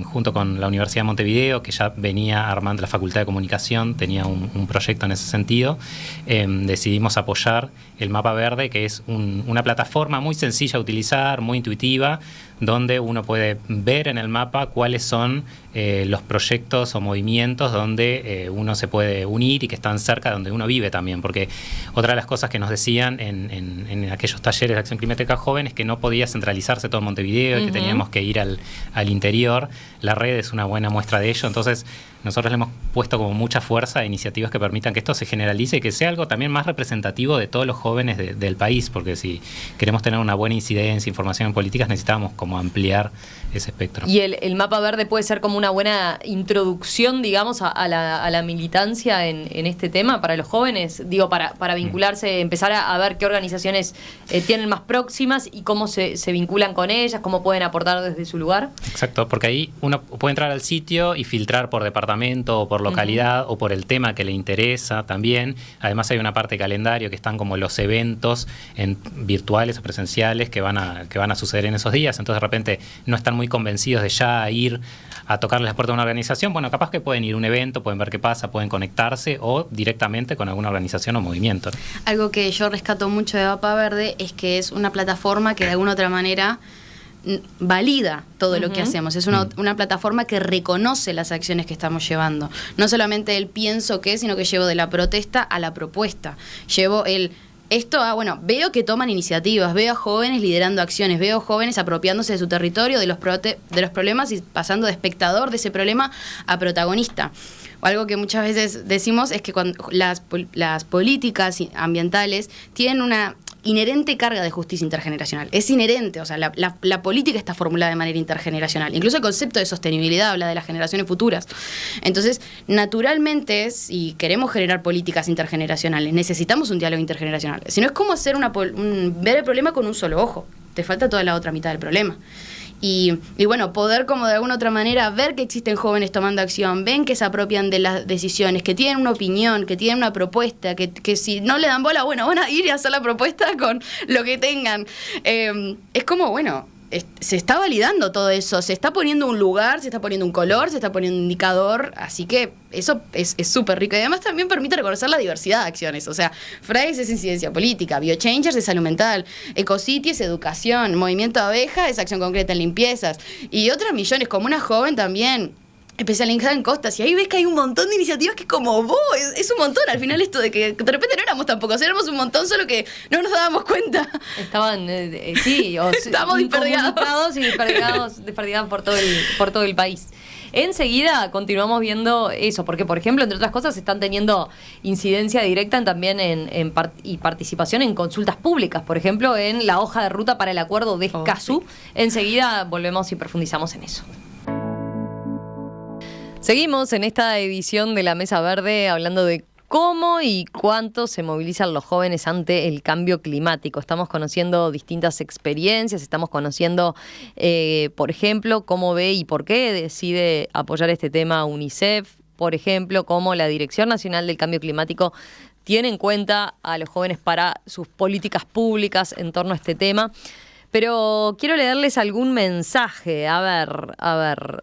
junto con la Universidad de Montevideo, que ya venía armando la Facultad de Comunicación, tenía un proyecto en ese sentido, decidimos apoyar el Mapa Verde, que es una plataforma muy sencilla de utilizar, muy intuitiva, donde uno puede ver en el mapa cuáles son los proyectos o movimientos donde uno se puede unir y que están cerca de donde uno vive también, porque otra de las cosas que nos decían en aquellos talleres de Acción Climática Joven es que no podía centralizarse todo en Montevideo y que teníamos que ir al interior. La red es una buena muestra de ello, entonces nosotros le hemos puesto como mucha fuerza a iniciativas que permitan que esto se generalice y que sea algo también más representativo de todos los jóvenes del país, porque si queremos tener una buena incidencia, información en políticas, necesitamos como ampliar ese espectro. Y el Mapa Verde puede ser como una buena introducción, digamos, a la militancia en este tema para los jóvenes, digo, para vincularse, empezar a ver qué organizaciones tienen más próximas y cómo se vinculan con ellas, cómo pueden aportar desde su lugar. Exacto, porque ahí uno puede entrar al sitio y filtrar por departamento o por localidad o por el tema que le interesa también. Además hay una parte de calendario que están como los eventos virtuales o presenciales que van a suceder en esos días. Entonces de repente no están muy convencidos de ya ir a tocarles la puerta de una organización. Bueno, capaz que pueden ir a un evento, pueden ver qué pasa, pueden conectarse o directamente con alguna organización o movimiento. Algo que yo rescato mucho de Mapa Verde es que es una plataforma que de alguna otra manera valida todo lo que hacemos. Es una plataforma que reconoce las acciones que estamos llevando. No solamente el pienso que, sino que llevo de la protesta a la propuesta. Llevo veo que toman iniciativas, veo a jóvenes liderando acciones, veo jóvenes apropiándose de su territorio, de los problemas y pasando de espectador de ese problema a protagonista. O algo que muchas veces decimos es que cuando las políticas ambientales tienen una inherente carga de justicia intergeneracional. Es inherente, o sea, la política está formulada de manera intergeneracional. Incluso el concepto de sostenibilidad habla de las generaciones futuras. Entonces, naturalmente, si queremos generar políticas intergeneracionales, necesitamos un diálogo intergeneracional. Si no, es como hacer ver el problema con un solo ojo. Te falta toda la otra mitad del problema. Y bueno, poder como de alguna otra manera ver que existen jóvenes tomando acción, ven que se apropian de las decisiones, que tienen una opinión, que tienen una propuesta, que si no le dan bola, bueno, van a ir y hacer la propuesta con lo que tengan. Es como, bueno, se está validando todo eso, se está poniendo un lugar, se está poniendo un color, se está poniendo un indicador, así que eso es súper rico y además también permite reconocer la diversidad de acciones. O sea, Fridays es incidencia política, Biochangers es salud mental, Ecocity es educación, Movimiento Abeja es acción concreta en limpiezas y otras millones, como una joven también especializada en costas, y ahí ves que hay un montón de iniciativas que como vos, es un montón al final esto de que de repente no éramos tan pocos, éramos un montón, solo que no nos dábamos cuenta. Estaban, estábamos desperdigados y desperdigados por todo el país. Enseguida continuamos viendo eso, porque por ejemplo, entre otras cosas, están teniendo incidencia directa y participación en consultas públicas, por ejemplo, en la hoja de ruta para el acuerdo de Escazú. Sí. Enseguida volvemos y profundizamos en eso. Seguimos en esta edición de La Mesa Verde hablando de ¿Cómo y cuánto se movilizan los jóvenes ante el cambio climático? Estamos conociendo distintas experiencias, estamos conociendo, por ejemplo, cómo ve y por qué decide apoyar este tema UNICEF, por ejemplo, cómo la Dirección Nacional del Cambio Climático tiene en cuenta a los jóvenes para sus políticas públicas en torno a este tema. Pero quiero leerles algún mensaje. A ver.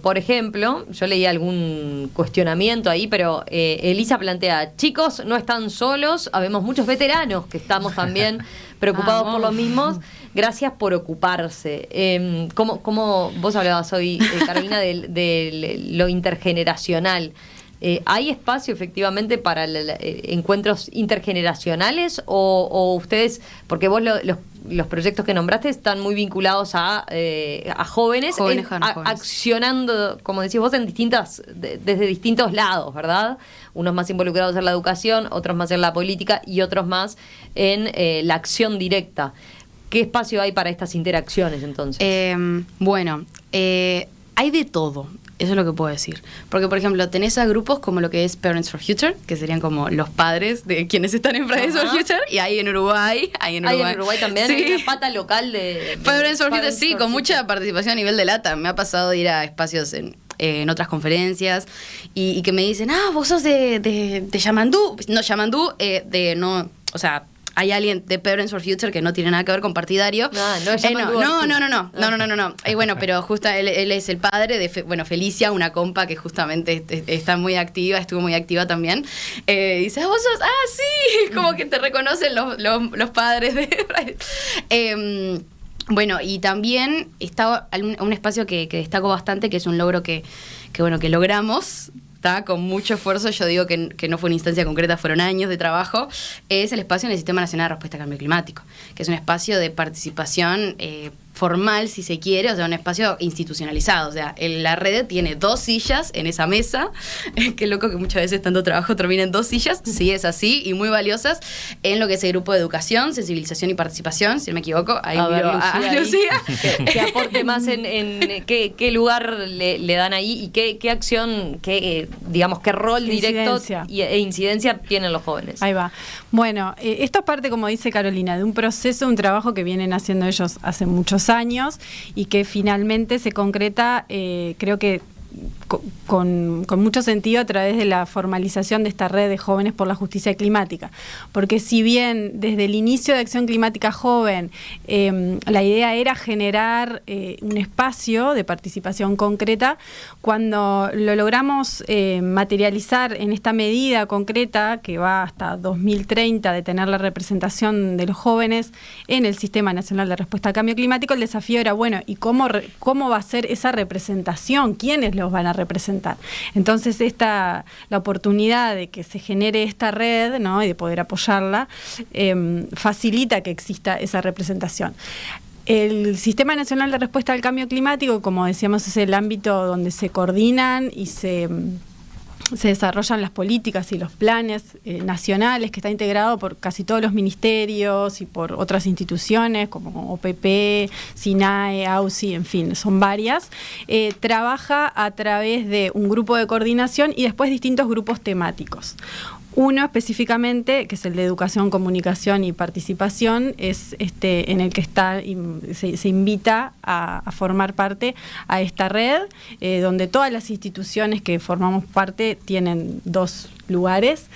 Por ejemplo, yo leí algún cuestionamiento ahí, pero Elisa plantea: chicos, no están solos, habemos muchos veteranos que estamos también preocupados por los mismos. Gracias por ocuparse. ¿Cómo vos hablabas hoy, Carolina, de lo intergeneracional? ¿Hay espacio efectivamente para encuentros intergeneracionales o ustedes, porque vos los proyectos que nombraste están muy vinculados a jóvenes, accionando, como decís vos, desde distintos lados, ¿verdad? Unos más involucrados en la educación, otros más en la política y otros más en la acción directa. ¿Qué espacio hay para estas interacciones entonces? Hay de todo. Eso es lo que puedo decir. Porque, por ejemplo, tenés a grupos como lo que es Parents for Future, que serían como los padres de quienes están en Fridays for Future, y hay en Uruguay. Hay en Uruguay también, sí. Hay una pata local de Parents for Future, sí, con mucha participación a nivel de lata. Me ha pasado de ir a espacios en otras conferencias y que me dicen, vos sos de Yamandú. No, Yamandú, o sea... Hay alguien de Parents for Future que no tiene nada que ver con partidario. No. Bueno, pero justo él es el padre de Felicia, una compa que justamente está muy activa, estuvo muy activa también. Dice, vos sos, sí, como que te reconocen los padres de... Bueno, y también está un espacio que destaco bastante, que es un logro que logramos. Con mucho esfuerzo, yo digo que no fue una instancia concreta, fueron años de trabajo, es el espacio en el Sistema Nacional de Respuesta al Cambio Climático, que es un espacio de participación formal, si se quiere, o sea, un espacio institucionalizado. O sea, la red tiene 2 sillas en esa mesa. Qué loco que muchas veces tanto trabajo termina en 2 sillas. Sí, es así, y muy valiosas en lo que es el grupo de educación, sensibilización y participación, si no me equivoco. Ahí miro a Lucía. Que aporte más en qué lugar le dan ahí y qué acción, qué rol directo e incidencia tienen los jóvenes. Ahí va. Bueno, esto es parte, como dice Carolina, de un proceso, un trabajo que vienen haciendo ellos hace muchos años y que finalmente se concreta, creo que con mucho sentido a través de la formalización de esta red de jóvenes por la justicia climática. Porque si bien desde el inicio de Acción Climática Joven la idea era generar un espacio de participación concreta, cuando lo logramos materializar en esta medida concreta que va hasta 2030 de tener la representación de los jóvenes en el Sistema Nacional de Respuesta al Cambio Climático, el desafío era, bueno, ¿y cómo va a ser esa representación? ¿Quiénes los van a representar? Entonces la oportunidad de que se genere esta red, ¿no?, y de poder apoyarla, facilita que exista esa representación. El Sistema Nacional de Respuesta al Cambio Climático, como decíamos, es el ámbito donde se coordinan y se desarrollan las políticas y los planes nacionales, que está integrado por casi todos los ministerios y por otras instituciones como OPP, SINAE, AUSI, en fin, son varias. Trabaja a través de un grupo de coordinación y después distintos grupos temáticos. Uno específicamente, que es el de Educación, Comunicación y Participación, es en el que se invita a formar parte a esta red, donde todas las instituciones que formamos parte tienen 2 lugares.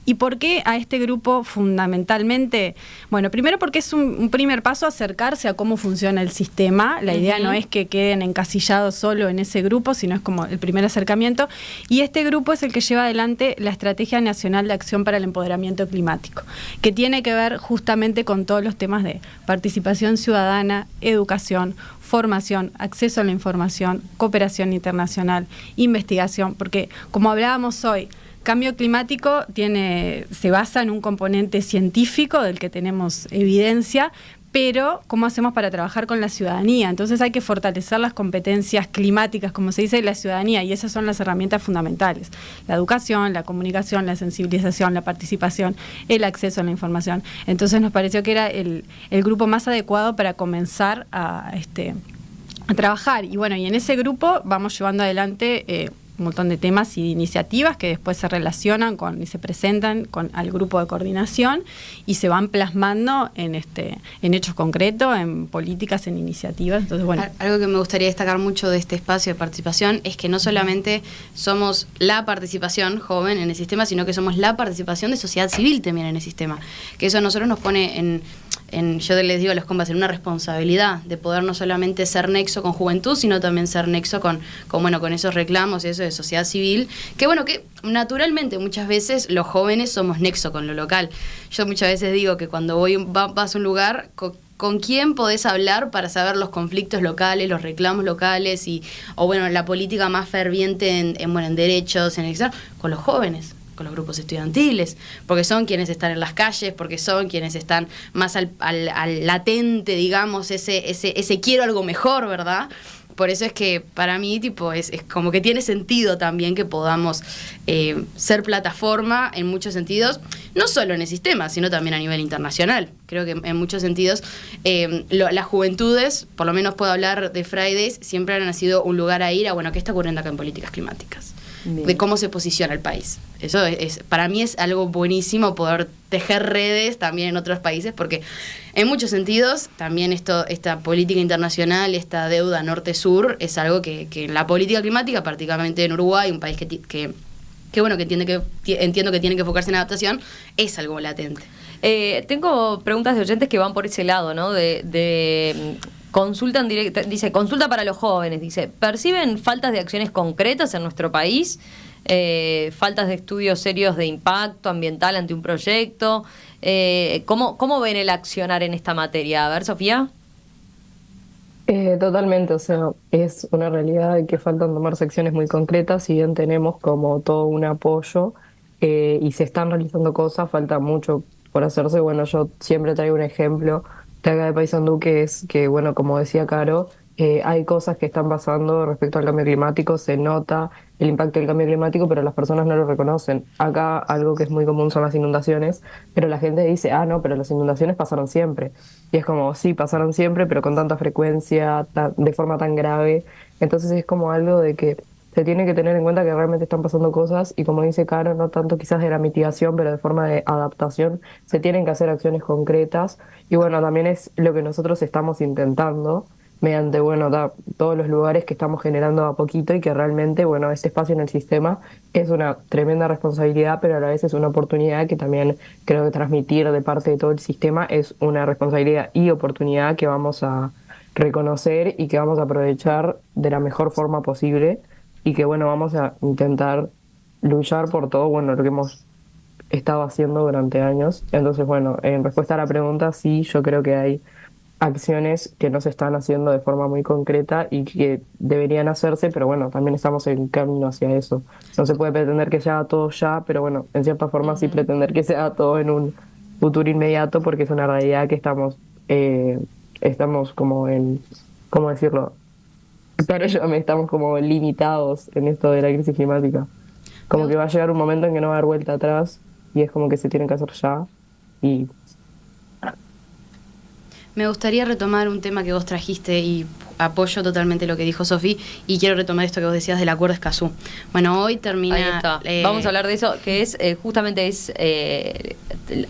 ¿Y por qué a este grupo fundamentalmente? Bueno, primero porque es un primer paso acercarse a cómo funciona el sistema. La idea no es que queden encasillados solo en ese grupo, sino es como el primer acercamiento. Y este grupo es el que lleva adelante la Estrategia Nacional de Acción para el Empoderamiento Climático, que tiene que ver justamente con todos los temas de participación ciudadana, educación, formación, acceso a la información, cooperación internacional, investigación, porque como hablábamos hoy, cambio climático se basa en un componente científico del que tenemos evidencia, pero ¿cómo hacemos para trabajar con la ciudadanía? Entonces hay que fortalecer las competencias climáticas, como se dice, de la ciudadanía, y esas son las herramientas fundamentales: la educación, la comunicación, la sensibilización, la participación, el acceso a la información. Entonces nos pareció que era el grupo más adecuado para comenzar a trabajar. Y bueno, y en ese grupo vamos llevando adelante un montón de temas y iniciativas que después se relacionan y se presentan al grupo de coordinación y se van plasmando en hechos concretos, en políticas, en iniciativas. Entonces, bueno. Algo que me gustaría destacar mucho de este espacio de participación es que no solamente somos la participación joven en el sistema, sino que somos la participación de sociedad civil también en el sistema. Que eso a nosotros nos pone yo les digo a los compas, en una responsabilidad de poder no solamente ser nexo con juventud, sino también ser nexo con esos reclamos y eso de sociedad civil, que naturalmente muchas veces los jóvenes somos nexo con lo local. Yo muchas veces digo que cuando vas a un lugar, ¿con quién podés hablar para saber los conflictos locales, los reclamos locales o la política más ferviente en derechos, con los jóvenes? Con los grupos estudiantiles, porque son quienes están en las calles, porque son quienes están más al latente, digamos, ese quiero algo mejor, ¿verdad? Por eso es que para mí es como que tiene sentido también que podamos ser plataforma en muchos sentidos, no solo en el sistema, sino también a nivel internacional. Creo que en muchos sentidos las juventudes, por lo menos puedo hablar de Fridays, siempre han sido un lugar a ir a, ¿qué está ocurriendo acá en políticas climáticas? Bien. De cómo se posiciona el país. Eso para mí es algo buenísimo poder tejer redes también en otros países, porque en muchos sentidos también esta política internacional, esta deuda norte-sur, es algo que en la política climática, particularmente en Uruguay, un país que entiendo que tiene que enfocarse en adaptación, es algo latente. Tengo preguntas de oyentes que van por ese lado, ¿no? Consultan directa, dice, consulta para los jóvenes, dice, ¿perciben faltas de acciones concretas en nuestro país? Faltas de estudios serios de impacto ambiental ante un proyecto. ¿Cómo ven el accionar en esta materia? A ver, Sofía. Totalmente, o sea, es una realidad de que faltan tomarse acciones muy concretas, si bien tenemos como todo un apoyo y se están realizando cosas, falta mucho por hacerse. Bueno, yo siempre traigo un ejemplo de acá de Paysandú, que es que, como decía Caro, hay cosas que están pasando respecto al cambio climático, se nota el impacto del cambio climático, pero las personas no lo reconocen. Acá algo que es muy común son las inundaciones, pero la gente dice, no, pero las inundaciones pasaron siempre. Y es como, sí, pasaron siempre, pero con tanta frecuencia, de forma tan grave. Entonces es como algo de que se tiene que tener en cuenta que realmente están pasando cosas y, como dice Caro, no tanto quizás de la mitigación, pero de forma de adaptación, se tienen que hacer acciones concretas. Y también es lo que nosotros estamos intentando mediante, todos los lugares que estamos generando a poquito, y que realmente, este espacio en el sistema es una tremenda responsabilidad, pero a la vez es una oportunidad que también creo que transmitir de parte de todo el sistema es una responsabilidad y oportunidad que vamos a reconocer y que vamos a aprovechar de la mejor forma posible, y que vamos a intentar luchar por todo lo que hemos estado haciendo durante años. Entonces, en respuesta a la pregunta, sí, yo creo que hay acciones que no se están haciendo de forma muy concreta y que deberían hacerse, pero también estamos en camino hacia eso. No se puede pretender que se haga todo ya, pero en cierta forma sí pretender que se haga todo en un futuro inmediato, porque es una realidad que estamos como en, ¿cómo decirlo? Pero estamos como limitados en esto de la crisis climática. Como que va a llegar un momento en que no va a haber vuelta atrás, y es como que se tiene que hacer ya. Y me gustaría retomar un tema que vos trajiste y apoyo totalmente lo que dijo Sofi, y quiero retomar esto que vos decías del Acuerdo Escazú. Hoy termina... Ahí está. Vamos a hablar de eso, que es justamente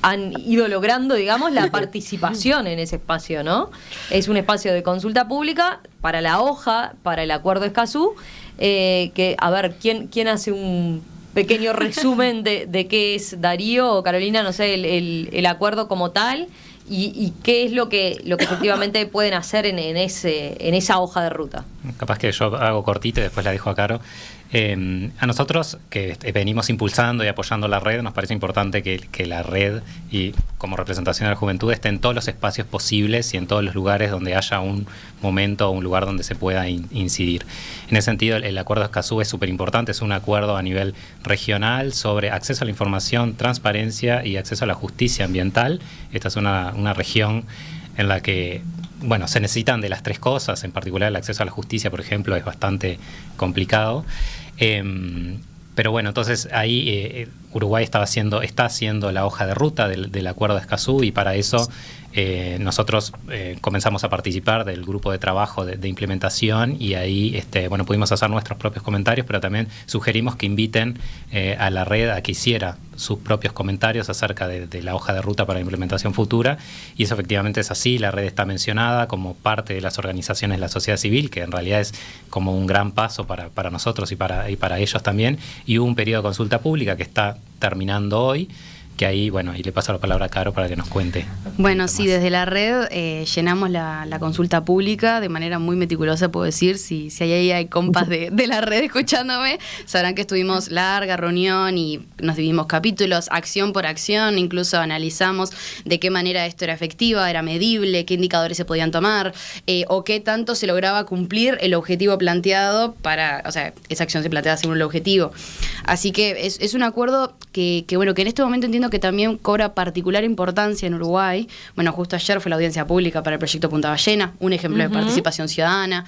han ido logrando, digamos, la participación en ese espacio, ¿no? Es un espacio de consulta pública para la hoja, para el Acuerdo Escazú, que, a ver, ¿quién hace un pequeño resumen de qué es, Darío o Carolina, no sé, el acuerdo como tal? ¿Y qué es lo que efectivamente pueden hacer en esa hoja de ruta? Capaz que yo hago cortito y después la dejo a Caro. A nosotros, que venimos impulsando y apoyando la red, nos parece importante que la red, y como representación de la juventud, esté en todos los espacios posibles y en todos los lugares donde haya un momento o un lugar donde se pueda incidir. En ese sentido, el Acuerdo Escazú es súper importante, es un acuerdo a nivel regional sobre acceso a la información, transparencia y acceso a la justicia ambiental. Esta es una región en la que se necesitan de las tres cosas, en particular el acceso a la justicia, por ejemplo, es bastante complicado. Pero entonces ahí Uruguay está haciendo la hoja de ruta del Acuerdo de Escazú, y para eso nosotros comenzamos a participar del grupo de trabajo de implementación y ahí pudimos hacer nuestros propios comentarios, pero también sugerimos que inviten a la red a que hiciera sus propios comentarios acerca de la hoja de ruta para la implementación futura, y eso efectivamente es así. La red está mencionada como parte de las organizaciones de la sociedad civil, que en realidad es como un gran paso para nosotros y para ellos también, y hubo un periodo de consulta pública que está terminando hoy, que ahí, y le paso la palabra a Caro para que nos cuente. Bueno, sí, desde la red llenamos la consulta pública de manera muy meticulosa, puedo decir. Si ahí hay compas de la red escuchándome, sabrán que estuvimos larga reunión y nos dividimos capítulos, acción por acción, incluso analizamos de qué manera esto era efectiva, era medible, qué indicadores se podían tomar, o qué tanto se lograba cumplir el objetivo planteado esa acción se planteaba según el objetivo. Así que es un acuerdo que en este momento entiendo que también cobra particular importancia en Uruguay. Bueno, justo ayer fue la audiencia pública para el proyecto Punta Ballena, un ejemplo de participación ciudadana,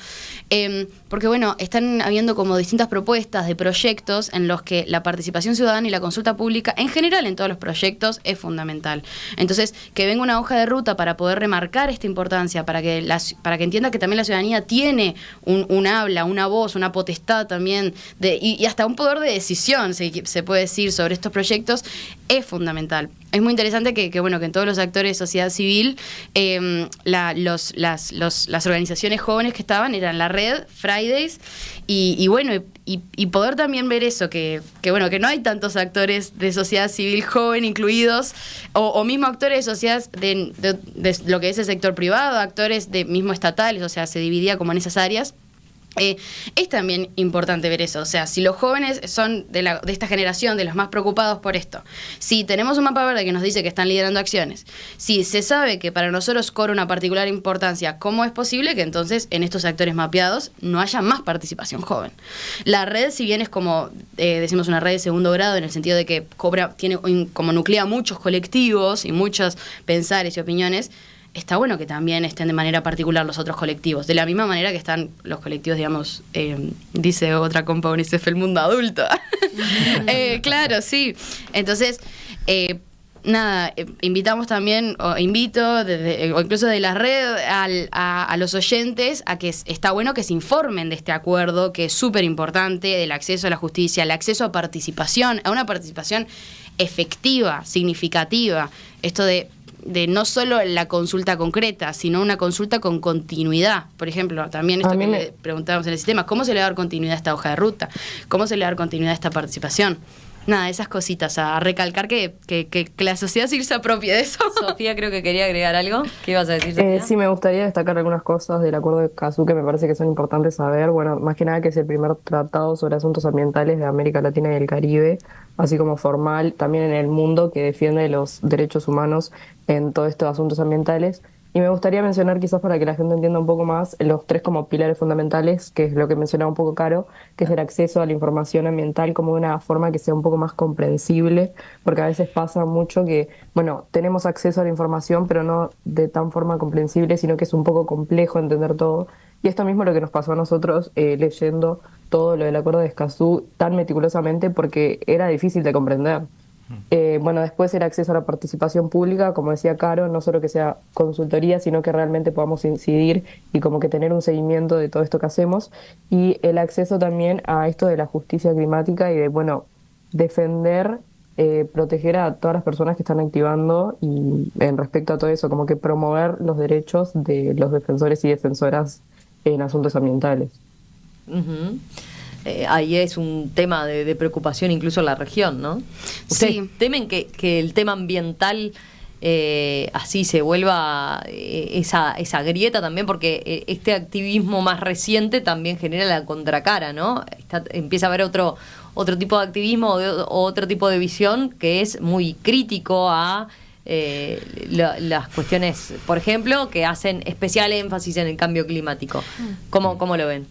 porque están habiendo como distintas propuestas de proyectos en los que la participación ciudadana y la consulta pública, en general en todos los proyectos, es fundamental. Entonces, que venga una hoja de ruta para poder remarcar esta importancia, para que entienda que también la ciudadanía tiene un habla, una voz, una potestad también, y hasta un poder de decisión, se puede decir, sobre estos proyectos, es fundamental. Es muy interesante que en todos los actores de sociedad civil, las organizaciones jóvenes que estaban eran la red, Fridays, y poder también ver eso, que no hay tantos actores de sociedad civil joven incluidos, o mismo actores de sociedad de lo que es el sector privado, actores de mismo estatales, o sea, se dividía como en esas áreas. Es también importante ver eso, o sea, si los jóvenes son de esta generación, de los más preocupados por esto, si tenemos un mapa verde que nos dice que están liderando acciones, si se sabe que para nosotros cobra una particular importancia, ¿cómo es posible que entonces en estos actores mapeados no haya más participación joven? La red, si bien es como decimos una red de segundo grado, en el sentido de que tiene como nuclea muchos colectivos y muchos pensares y opiniones, está bueno que también estén de manera particular los otros colectivos, de la misma manera que están los colectivos, digamos, dice otra compa UNICEF, el mundo adulto. Claro, sí. Entonces, invitamos también, o incluso de la red, a los oyentes a que está bueno que se informen de este acuerdo, que es súper importante, del acceso a la justicia, el acceso a participación, a una participación efectiva, significativa. Esto de no solo la consulta concreta, sino una consulta con continuidad. Por ejemplo, también esto que le preguntábamos en el sistema, ¿cómo se le va a dar continuidad a esta hoja de ruta? ¿Cómo se le va a dar continuidad a esta participación? Nada, esas cositas, a recalcar que la sociedad civil se apropie de eso. Sofía, creo que quería agregar algo. ¿Qué ibas a decir, Sofía? Sí, me gustaría destacar algunas cosas del acuerdo de Escazú que me parece que son importantes saber. Bueno, más que nada que es el primer tratado sobre asuntos ambientales de América Latina y el Caribe, así como formal también en el mundo, que defiende los derechos humanos en todos estos asuntos ambientales. Y me gustaría mencionar, quizás para que la gente entienda un poco más, los 3 como pilares fundamentales, que es lo que mencionaba un poco Caro, que es el acceso a la información ambiental como de una forma que sea un poco más comprensible, porque a veces pasa mucho que, tenemos acceso a la información, pero no de tan forma comprensible, sino que es un poco complejo entender todo. Y esto mismo es lo que nos pasó a nosotros leyendo todo lo del acuerdo de Escazú tan meticulosamente, porque era difícil de comprender. Después el acceso a la participación pública, como decía Caro, no solo que sea consultoría, sino que realmente podamos incidir y como que tener un seguimiento de todo esto que hacemos, y el acceso también a esto de la justicia climática y de, defender, proteger a todas las personas que están activando y en respecto a todo eso, como que promover los derechos de los defensores y defensoras en asuntos ambientales. Uh-huh. Ahí es un tema de preocupación incluso en la región, ¿no? ¿Ustedes temen que el tema ambiental así se vuelva esa grieta también? Porque este activismo más reciente también genera la contracara, ¿no? Empieza a haber otro tipo de activismo o otro tipo de visión que es muy crítico a las cuestiones, por ejemplo, que hacen especial énfasis en el cambio climático. ¿Cómo lo ven?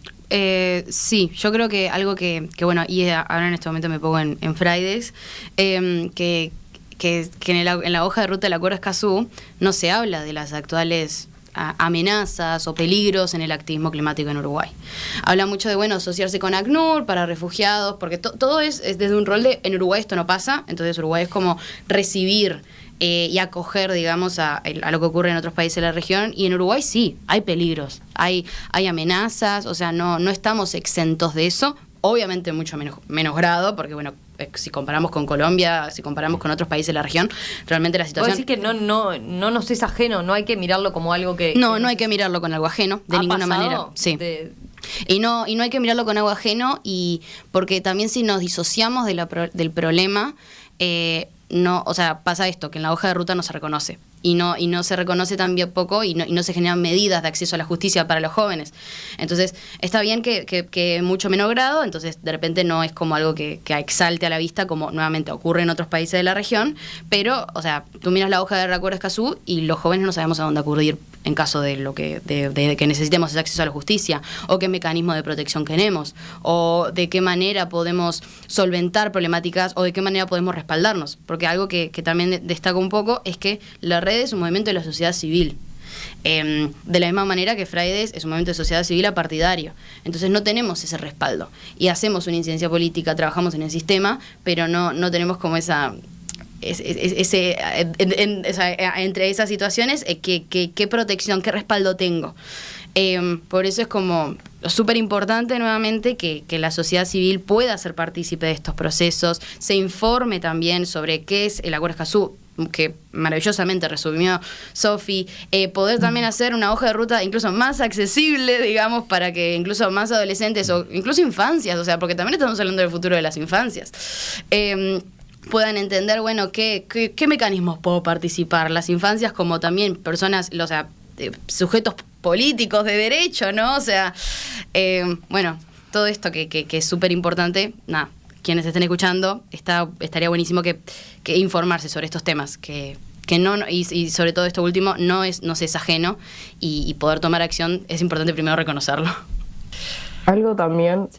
Sí, yo creo que algo que y ahora en este momento me pongo en Fridays, que en la hoja de ruta del acuerdo Escazú no se habla de las actuales amenazas o peligros en el activismo climático en Uruguay. Habla mucho de, asociarse con ACNUR para refugiados, porque todo es desde un rol de, en Uruguay esto no pasa, entonces Uruguay es como recibir y acoger, digamos, a lo que ocurre en otros países de la región. Y en Uruguay sí, hay peligros, hay amenazas, o sea, no estamos exentos de eso. Obviamente mucho menos grado, porque bueno, si comparamos con Colombia, si comparamos con otros países de la región, realmente la situación... ¿Vos decís que no nos es ajeno, no hay que mirarlo como algo que... No hay que mirarlo con algo ajeno, de ninguna manera. Sí. Y no hay que mirarlo con algo ajeno, y porque también si nos disociamos del problema, o sea, pasa esto, que en la hoja de ruta no se reconoce. Y no se reconoce también poco y no se generan medidas de acceso a la justicia para los jóvenes. Entonces, está bien que mucho menor grado, entonces de repente no es como algo que exalte a la vista, como nuevamente ocurre en otros países de la región, pero, o sea, tú miras la hoja de Recuerdo Escazú y los jóvenes no sabemos a dónde acudir en caso de de que necesitemos ese acceso a la justicia, o qué mecanismo de protección tenemos, o de qué manera podemos solventar problemáticas, o de qué manera podemos respaldarnos. Porque algo que también destaco un poco es que la red es un movimiento de la sociedad civil. De la misma manera que Fridays es un movimiento de sociedad civil apartidario. Entonces no tenemos ese respaldo. Y hacemos una incidencia política, trabajamos en el sistema, pero no tenemos como entre esas situaciones, qué protección, qué respaldo tengo. Por eso es como súper importante nuevamente que la sociedad civil pueda ser partícipe de estos procesos, se informe también sobre qué es el Acuerdo Escazú, que maravillosamente resumió Sofi, poder también hacer una hoja de ruta incluso más accesible, digamos, para que incluso más adolescentes o incluso infancias, o sea, porque también estamos hablando del futuro de las infancias, puedan entender, bueno, qué mecanismos puedo participar, las infancias como también personas, o sea, sujetos políticos de derecho, ¿no? O sea, bueno, todo esto que es súper importante, nada, quienes estén escuchando, estaría buenísimo que informarse sobre estos temas, que no, y sobre todo esto último, nos es ajeno, y poder tomar acción es importante primero reconocerlo. Algo también,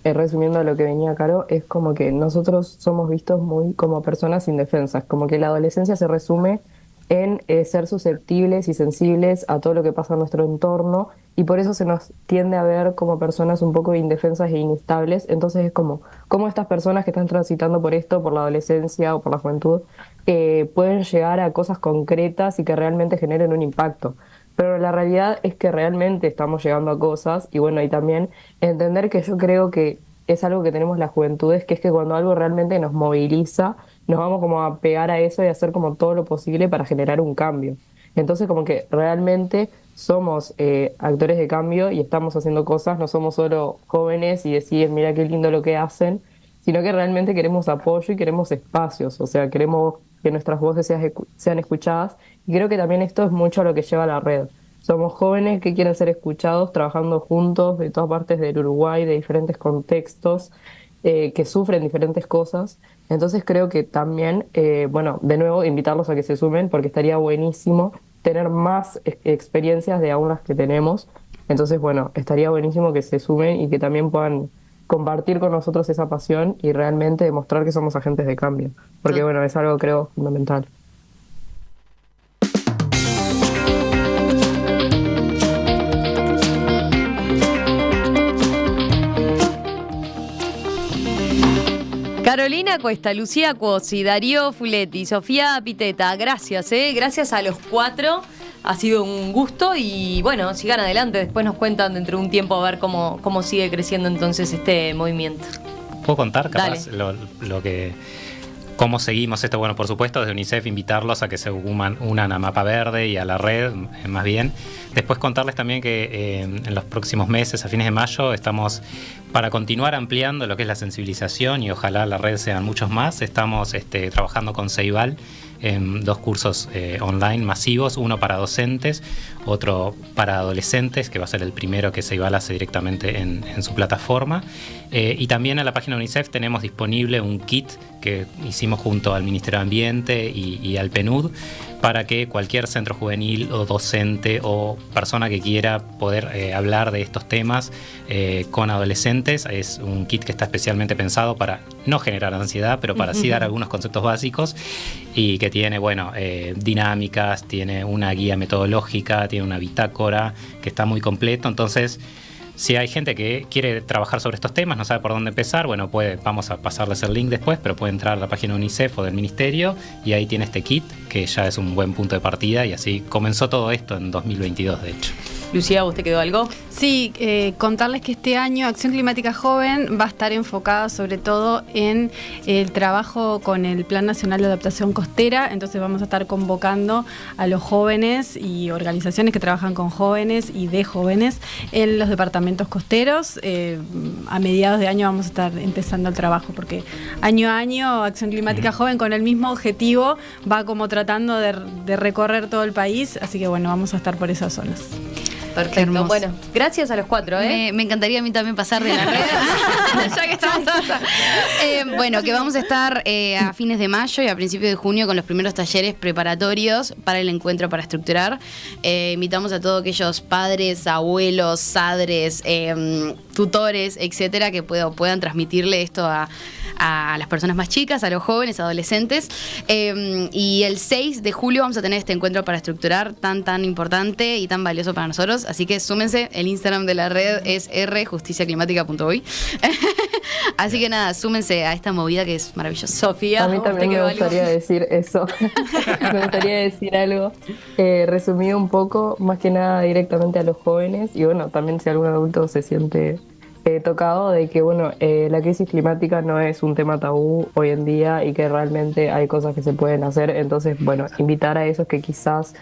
resumiendo a lo que venía Caro, es como que nosotros somos vistos muy como personas indefensas, como que la adolescencia se resume en ser susceptibles y sensibles a todo lo que pasa en nuestro entorno, y por eso se nos tiende a ver como personas un poco indefensas e inestables. Entonces es como estas personas que están transitando por esto, por la adolescencia o por la juventud, pueden llegar a cosas concretas y que realmente generen un impacto. Pero la realidad es que realmente estamos llegando a cosas, y bueno, y también entender que yo creo que es algo que tenemos las juventudes, que es que cuando algo realmente nos moviliza, nos vamos como a pegar a eso y a hacer como todo lo posible para generar un cambio. Entonces como que realmente somos actores de cambio y estamos haciendo cosas, no somos solo jóvenes y decir, mira qué lindo lo que hacen, sino que realmente queremos apoyo y queremos espacios, o sea, queremos que nuestras voces sean escuchadas, y creo que también esto es mucho a lo que lleva la red. Somos jóvenes que quieren ser escuchados, trabajando juntos de todas partes del Uruguay, de diferentes contextos, que sufren diferentes cosas. Entonces creo que también, bueno, de nuevo, invitarlos a que se sumen, porque estaría buenísimo tener más experiencias de aún las que tenemos. Entonces, bueno, estaría buenísimo que se sumen y que también puedan compartir con nosotros esa pasión y realmente demostrar que somos agentes de cambio. Porque, bueno, es algo, creo, fundamental. Carolina Cuesta, Lucía Cuosi, Darío Fuletti, Sofía Piteta, gracias, gracias a los 4, ha sido un gusto, y bueno, sigan adelante, después nos cuentan dentro de un tiempo a ver cómo sigue creciendo entonces este movimiento. ¿Puedo contar capaz cómo seguimos esto? Bueno, por supuesto, desde UNICEF invitarlos a que se unan a Mapa Verde y a la red, más bien. Después contarles también que en los próximos meses, a fines de mayo, estamos para continuar ampliando lo que es la sensibilización, y ojalá la red sean muchos más. Estamos trabajando con Ceibal en 2 cursos online masivos, uno para docentes, otro para adolescentes, que va a ser el primero que Ceibal hace directamente en su plataforma. Y también en la página de UNICEF tenemos disponible un kit que hicimos junto al Ministerio de Ambiente y al PNUD, para que cualquier centro juvenil o docente o persona que quiera poder hablar de estos temas con adolescentes. Es un kit que está especialmente pensado para no generar ansiedad, pero para sí dar algunos conceptos básicos, y que tiene, dinámicas, tiene una guía metodológica, tiene una bitácora que está muy completo. Entonces, Si hay gente que quiere trabajar sobre estos temas, no sabe por dónde empezar, bueno, vamos a pasarles el link después, pero puede entrar a la página de UNICEF o del Ministerio y ahí tiene este kit, que ya es un buen punto de partida, y así comenzó todo esto en 2022, de hecho. Lucía, ¿vos te quedó algo? Sí, contarles que este año Acción Climática Joven va a estar enfocada sobre todo en el trabajo con el Plan Nacional de Adaptación Costera. Entonces vamos a estar convocando a los jóvenes y organizaciones que trabajan con jóvenes y de jóvenes en los departamentos costeros. A mediados de año vamos a estar empezando el trabajo, porque año a año Acción Climática Joven, con el mismo objetivo, va como tratando de recorrer todo el país. Así que bueno, vamos a estar por esas zonas. Perfecto. Hermoso. Bueno, gracias a los 4, ¿eh? Me encantaría a mí también pasar de la red, ya que estamos todos. Bueno, que vamos a estar a fines de mayo y a principios de junio con los primeros talleres preparatorios para el encuentro para estructurar. Invitamos a todos aquellos padres, abuelos, sadres, tutores, etcétera, que puedan transmitirle esto a las personas más chicas, a los jóvenes, adolescentes. Y el 6 de julio vamos a tener este encuentro para estructurar tan importante y tan valioso para nosotros. Así que súmense, el Instagram de la red es rjusticiaclimática.uy. Así que nada, súmense a esta movida que es maravillosa. Sofía, a mí también me gustaría decir eso. Me gustaría decir algo resumido un poco, más que nada directamente a los jóvenes, y bueno, también si algún adulto se siente tocado, de que bueno, la crisis climática no es un tema tabú hoy en día y que realmente hay cosas que se pueden hacer. Entonces, bueno, invitar a esos que quizás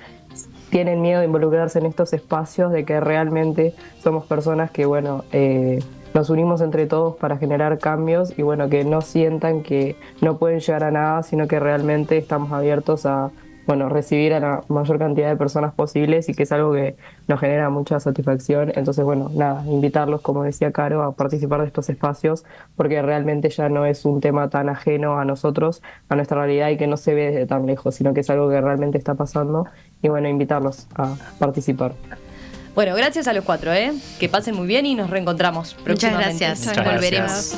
tienen miedo de involucrarse en estos espacios, de que realmente somos personas que, bueno, nos unimos entre todos para generar cambios, y bueno, que no sientan que no pueden llegar a nada, sino que realmente estamos abiertos a, bueno, recibir a la mayor cantidad de personas posibles, y que es algo que nos genera mucha satisfacción. Entonces, bueno, nada, invitarlos, como decía Caro, a participar de estos espacios, porque realmente ya no es un tema tan ajeno a nosotros, a nuestra realidad, y que no se ve desde tan lejos, sino que es algo que realmente está pasando, y bueno, invitarlos a participar. Bueno, gracias a los 4, ¿eh? Que pasen muy bien y nos reencontramos próximamente. Muchas gracias. Volveremos.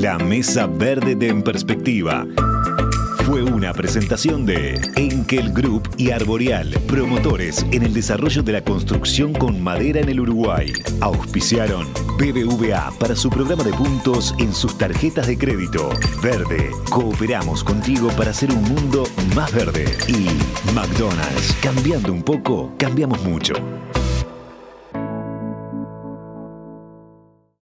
La Mesa Verde de En Perspectiva fue una presentación de Enkel Group y Arboreal, promotores en el desarrollo de la construcción con madera en el Uruguay. Auspiciaron BBVA para su programa de puntos en sus tarjetas de crédito. Verde, cooperamos contigo para hacer un mundo más verde. Y McDonald's, cambiando un poco, cambiamos mucho.